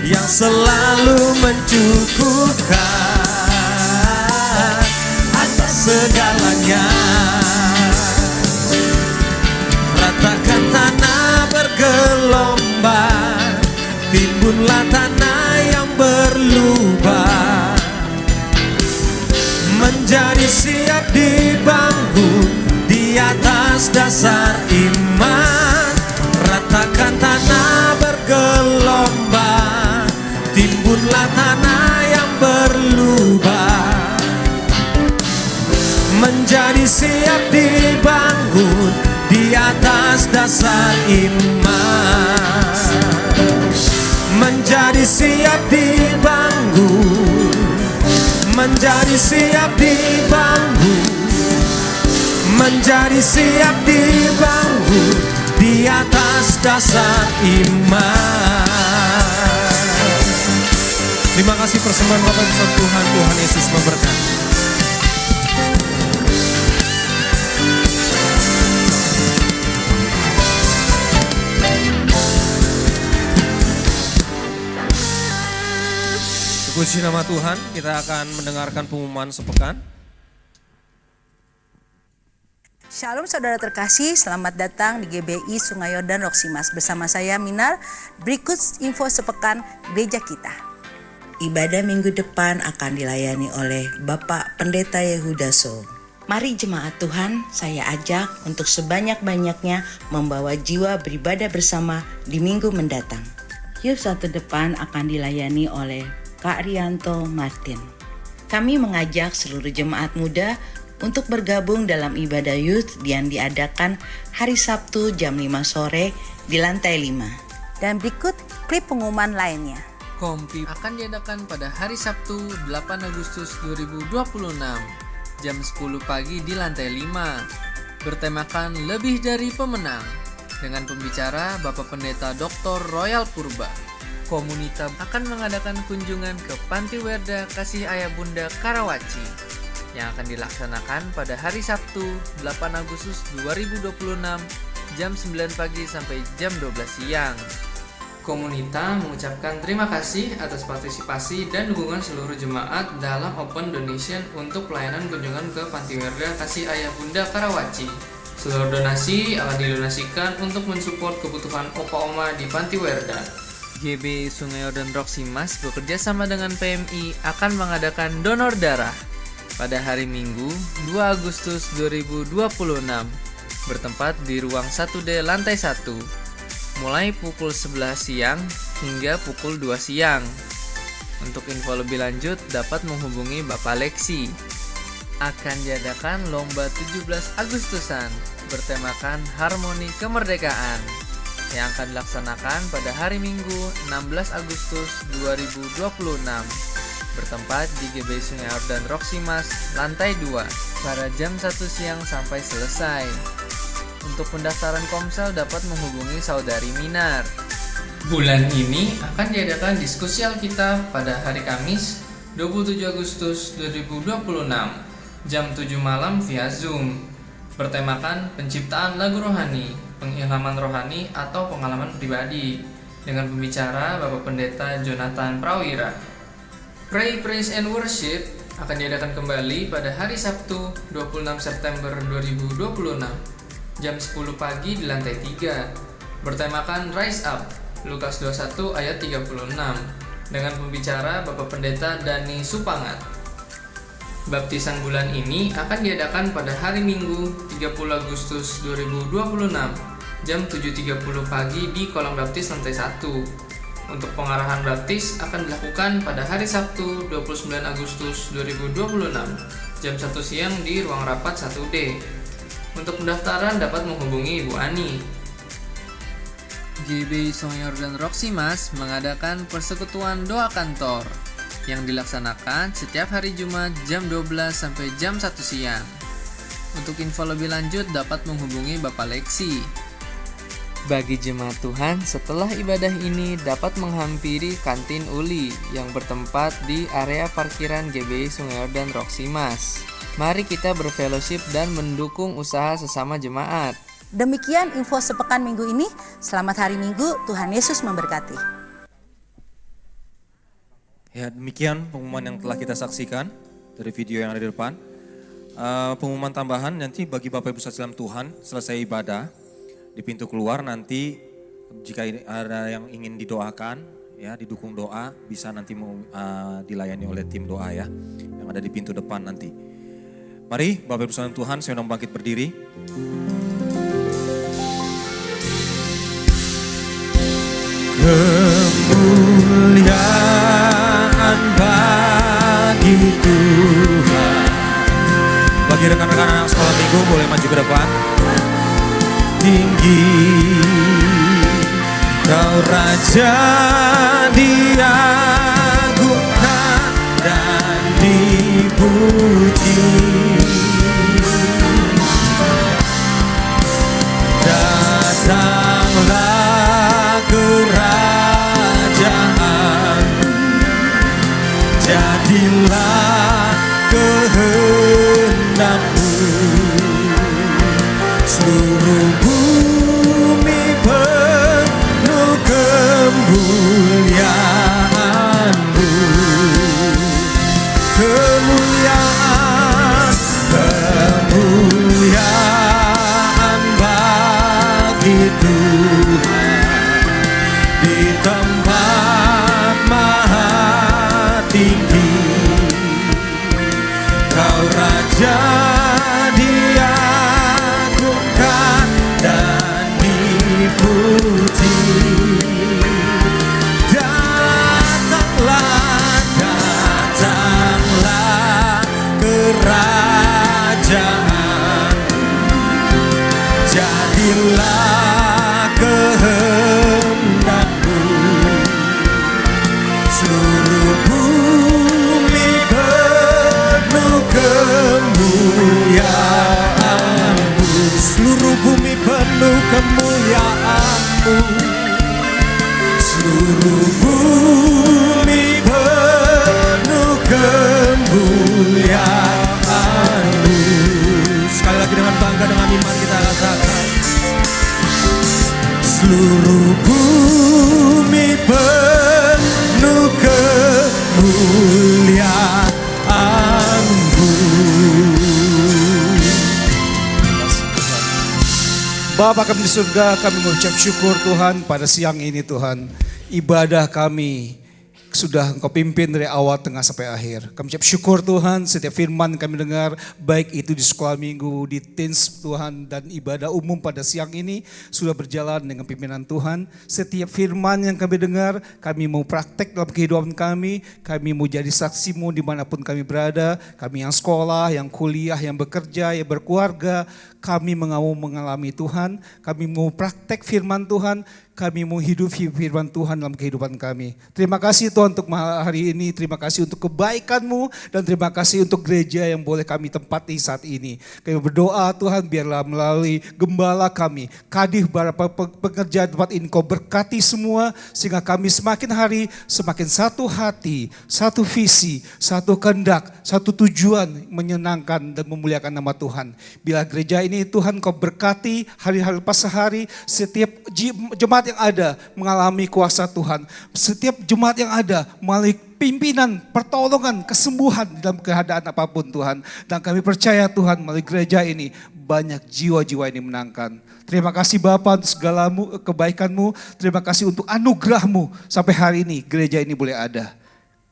yang selalu mencukupkan atas segalanya. Ratakan tanah bergelombang, timbunlah tanah yang berlubang, menjadi siap dibangun di atas dasar iman. atas dasar iman. Menjadi siap dibangun, menjadi siap dibangun, menjadi siap dibangun di atas dasar iman. Terima kasih persembahan Bapak Ibu Tuhan, Tuhan Yesus memberkati. Puji nama Tuhan, kita akan mendengarkan pengumuman sepekan. Shalom saudara terkasih, selamat datang di GBI Sungai Yordan Roksimas. Bersama saya Minar, berikut info sepekan gereja kita. Ibadah minggu depan akan dilayani oleh Bapak Pendeta Yehuda So. Mari jemaat Tuhan, saya ajak untuk sebanyak-banyaknya membawa jiwa beribadah bersama di minggu mendatang. Yuk satu depan akan dilayani oleh Kak Rianto Martin. Kami mengajak seluruh jemaat muda untuk bergabung dalam ibadah youth yang diadakan hari Sabtu jam 5 sore di lantai 5. Dan berikut klip pengumuman lainnya. Kompi akan diadakan pada hari Sabtu 8 Agustus 2026 jam 10 pagi di lantai 5, bertemakan lebih dari pemenang, dengan pembicara Bapak Pendeta Dr. Royal Purba. Komunitas akan mengadakan kunjungan ke Panti Werda Kasih Ayah Bunda Karawaci yang akan dilaksanakan pada hari Sabtu 8 Agustus 2026 jam 9 pagi sampai jam 12 siang. Komunitas mengucapkan terima kasih atas partisipasi dan dukungan seluruh jemaat dalam open donation untuk pelayanan kunjungan ke Panti Werda Kasih Ayah Bunda Karawaci. Seluruh donasi akan didonasikan untuk mensupport kebutuhan opa-oma di Panti Werda. GB Sungai Yordan Roksimas bekerja sama dengan PMI akan mengadakan donor darah pada hari Minggu 2 Agustus 2026 bertempat di ruang 1D lantai 1 mulai pukul 11 siang hingga pukul 2 siang. Untuk info lebih lanjut dapat menghubungi Bapak Lexi. Akan diadakan lomba 17 Agustusan bertemakan Harmoni Kemerdekaan yang akan dilaksanakan pada hari Minggu 16 Agustus 2026 bertempat di GBI Sungai Yordan Roksimas lantai 2 pada jam 1 siang sampai selesai. Untuk pendaftaran Komsel dapat menghubungi Saudari Minar. Bulan ini akan diadakan diskusi Alkitab pada hari Kamis 27 Agustus 2026 jam 7 malam via Zoom bertemakan penciptaan lagu rohani, pengilhaman rohani atau pengalaman pribadi dengan pembicara Bapak Pendeta Jonathan Prawira. Pray, Praise and Worship akan diadakan kembali pada hari Sabtu 26 September 2026 jam 10 pagi di lantai 3 bertemakan Rise Up Lukas 21 ayat 36 dengan pembicara Bapak Pendeta Dani Supangat. Baptisan bulan ini akan diadakan pada hari Minggu 30 Agustus 2026 jam 7.30 pagi di Kolam Baptis lantai 1. Untuk pengarahan baptis akan dilakukan pada hari Sabtu 29 Agustus 2026 jam 1 siang di ruang rapat 1D. Untuk pendaftaran dapat menghubungi Ibu Ani. GBI Sungai Yordan Roksimas mengadakan persekutuan doa kantor yang dilaksanakan setiap hari Jumat jam 12 sampai jam 1 siang. Untuk info lebih lanjut dapat menghubungi Bapak Lexi. Bagi jemaat Tuhan, setelah ibadah ini dapat menghampiri kantin Uli yang bertempat di area parkiran GBI Sungai Yordan Roksimas. Mari kita berfellowship dan mendukung usaha sesama jemaat. Demikian info sepekan minggu ini. Selamat hari Minggu, Tuhan Yesus memberkati. Ya, demikian pengumuman yang telah kita saksikan dari video yang ada di depan. Pengumuman tambahan nanti bagi Bapak Ibu dalam Tuhan selesai ibadah di pintu keluar nanti jika ada yang ingin didoakan ya didukung doa bisa nanti dilayani oleh tim doa ya yang ada di pintu depan nanti. Mari Bapak Ibu dalam Tuhan saya undang bangkit berdiri. Kemuliaan bagi Tuhan. Bagi rekan-rekan anak sekolah minggu boleh maju ke depan. tinggi. Kau Raja diagungkan dan dipuji. Datanglah kerajaanmu, jadilah kehendakmu. Seluruh bumi penuh kemuliaan-Mu. Kemuliaan, kemuliaan bagi Tuhan di tempat maha tinggi. Kau Raja diagungkan dan dipuji. Datanglah, datanglah kerajaan, jadilah kehendak-Mu. Seluruh bumi penuh kemuliaan-Mu. Seluruh bumi penuh kemuliaan-Mu. Seluruh bumi penuh kemuliaan-Mu. Sekali lagi dengan bangga, dengan iman kita katakan. Seluruh bumi penuh kemuliaan-Mu. Bapa kami di surga, kami mengucap syukur Tuhan pada siang ini Tuhan. Ibadah kami sudah Engkau pimpin dari awal, tengah sampai akhir. Kami ucap syukur Tuhan, setiap firman kami dengar, baik itu di sekolah minggu, di teens Tuhan, dan ibadah umum pada siang ini sudah berjalan dengan pimpinan Tuhan. Setiap firman yang kami dengar, kami mau praktek dalam kehidupan kami mau jadi saksi-Mu dimanapun kami berada. Kami yang sekolah, yang kuliah, yang bekerja, yang berkeluarga, kami mau mengalami Tuhan, kami mau praktek firman Tuhan, kami mau hidup firman Tuhan dalam kehidupan kami. Terima kasih Tuhan untuk hari ini, terima kasih untuk kebaikan-Mu, dan terima kasih untuk gereja yang boleh kami tempati saat ini. Kami berdoa Tuhan, biarlah melalui gembala kami, kadih para pekerja tempat ini, Kau berkati semua, sehingga kami semakin hari, semakin satu hati, satu visi, satu kehendak, satu tujuan menyenangkan dan memuliakan nama Tuhan. Bila gereja ini Tuhan Kau berkati hari-hari lepas sehari, setiap jemaat yang ada mengalami kuasa Tuhan. Setiap jemaat yang ada melalui pimpinan, pertolongan, kesembuhan dalam keadaan apapun Tuhan. Dan kami percaya Tuhan melalui gereja ini banyak jiwa-jiwa ini menangkan. Terima kasih Bapa untuk segala kebaikan-Mu. Terima kasih untuk anugerah-Mu sampai hari ini gereja ini boleh ada.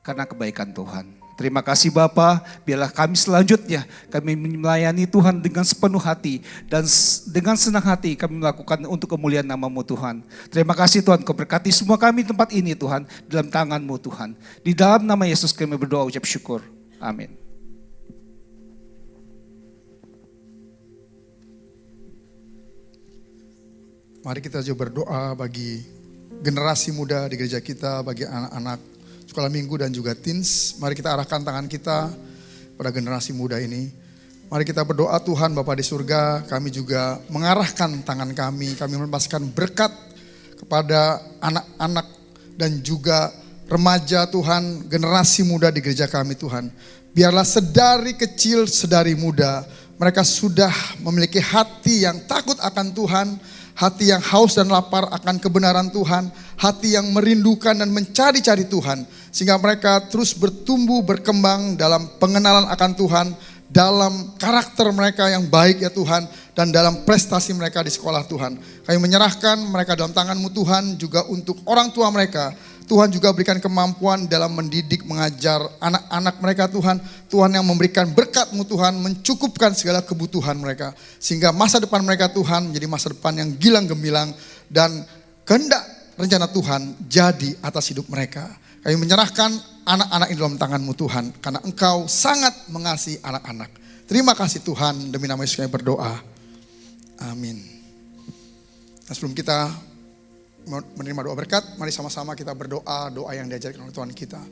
Karena kebaikan Tuhan. Terima kasih Bapa, biarlah kami selanjutnya kami melayani Tuhan dengan sepenuh hati dan dengan senang hati kami melakukan untuk kemuliaan nama-Mu Tuhan. Terima kasih Tuhan, Kau berkati semua kami di tempat ini Tuhan, dalam tangan-Mu Tuhan. Di dalam nama Yesus kami berdoa ucap syukur. Amin. Mari kita juga berdoa bagi generasi muda di gereja kita, bagi anak-anak sekolah minggu dan juga teens. Mari kita arahkan tangan kita pada generasi muda ini. Mari kita berdoa Tuhan Bapa di surga, kami juga mengarahkan tangan kami melepaskan berkat kepada anak-anak dan juga remaja Tuhan, generasi muda di gereja kami Tuhan. Biarlah sedari kecil, sedari muda, mereka sudah memiliki hati yang takut akan Tuhan, hati yang haus dan lapar akan kebenaran Tuhan, hati yang merindukan dan mencari-cari Tuhan. Sehingga mereka terus bertumbuh, berkembang dalam pengenalan akan Tuhan, dalam karakter mereka yang baik ya Tuhan, dan dalam prestasi mereka di sekolah Tuhan. Kami menyerahkan mereka dalam tangan-Mu Tuhan, juga untuk orang tua mereka. Tuhan juga berikan kemampuan dalam mendidik, mengajar anak-anak mereka Tuhan. Tuhan yang memberikan berkat-Mu Tuhan, mencukupkan segala kebutuhan mereka. Sehingga masa depan mereka Tuhan menjadi masa depan yang gilang gemilang, dan kehendak rencana Tuhan jadi atas hidup mereka. Kami menyerahkan anak-anak ini dalam tangan-Mu Tuhan, karena Engkau sangat mengasihi anak-anak. Terima kasih Tuhan, demi nama Yesus kami berdoa. Amin. Dan sebelum kita menerima doa berkat, mari sama-sama kita berdoa, doa yang diajarkan oleh Tuhan kita.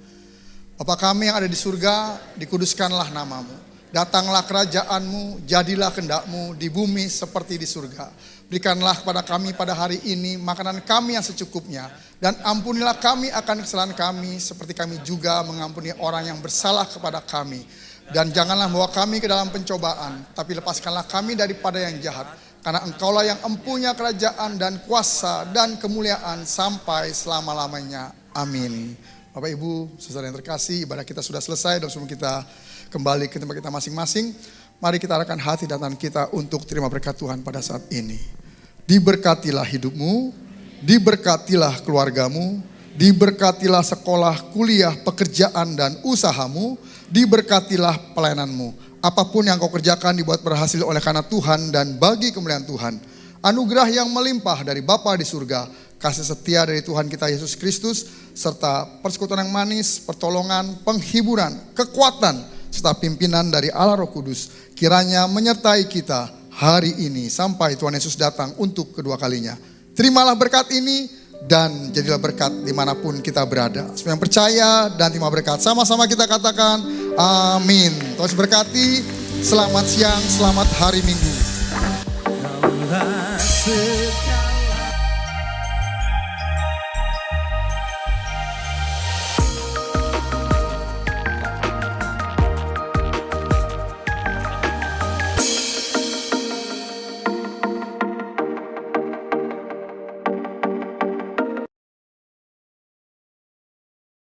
Bapa kami yang ada di surga, dikuduskanlah namamu. Datanglah kerajaanmu, jadilah kehendak-mu di bumi seperti di surga. Berikanlah kepada kami pada hari ini makanan kami yang secukupnya. Dan ampunilah kami akan kesalahan kami seperti kami juga mengampuni orang yang bersalah kepada kami. Dan janganlah membawa kami ke dalam pencobaan, tapi lepaskanlah kami daripada yang jahat. Karena engkaulah yang empunya kerajaan dan kuasa dan kemuliaan sampai selama-lamanya. Amin. Bapak Ibu, saudara yang terkasih, ibadah kita sudah selesai dan sebelum kita kembali ke tempat kita masing-masing, mari kita arahkan hati dan tangan kita untuk terima berkat Tuhan pada saat ini. Diberkatilah hidupmu, diberkatilah keluargamu, diberkatilah sekolah, kuliah, pekerjaan dan usahamu, diberkatilah pelayananmu. Apapun yang kau kerjakan dibuat berhasil oleh karena Tuhan dan bagi kemuliaan Tuhan. Anugerah yang melimpah dari Bapa di surga, kasih setia dari Tuhan kita Yesus Kristus, serta persekutuan yang manis, pertolongan, penghiburan, kekuatan, serta pimpinan dari Allah Roh Kudus, kiranya menyertai kita hari ini sampai Tuhan Yesus datang untuk kedua kalinya. Terimalah berkat ini dan jadilah berkat dimanapun kita berada. Semua yang percaya dan terima berkat, sama-sama kita katakan amin. Tuhan Yesus berkati, selamat siang, selamat hari Minggu. Kaulah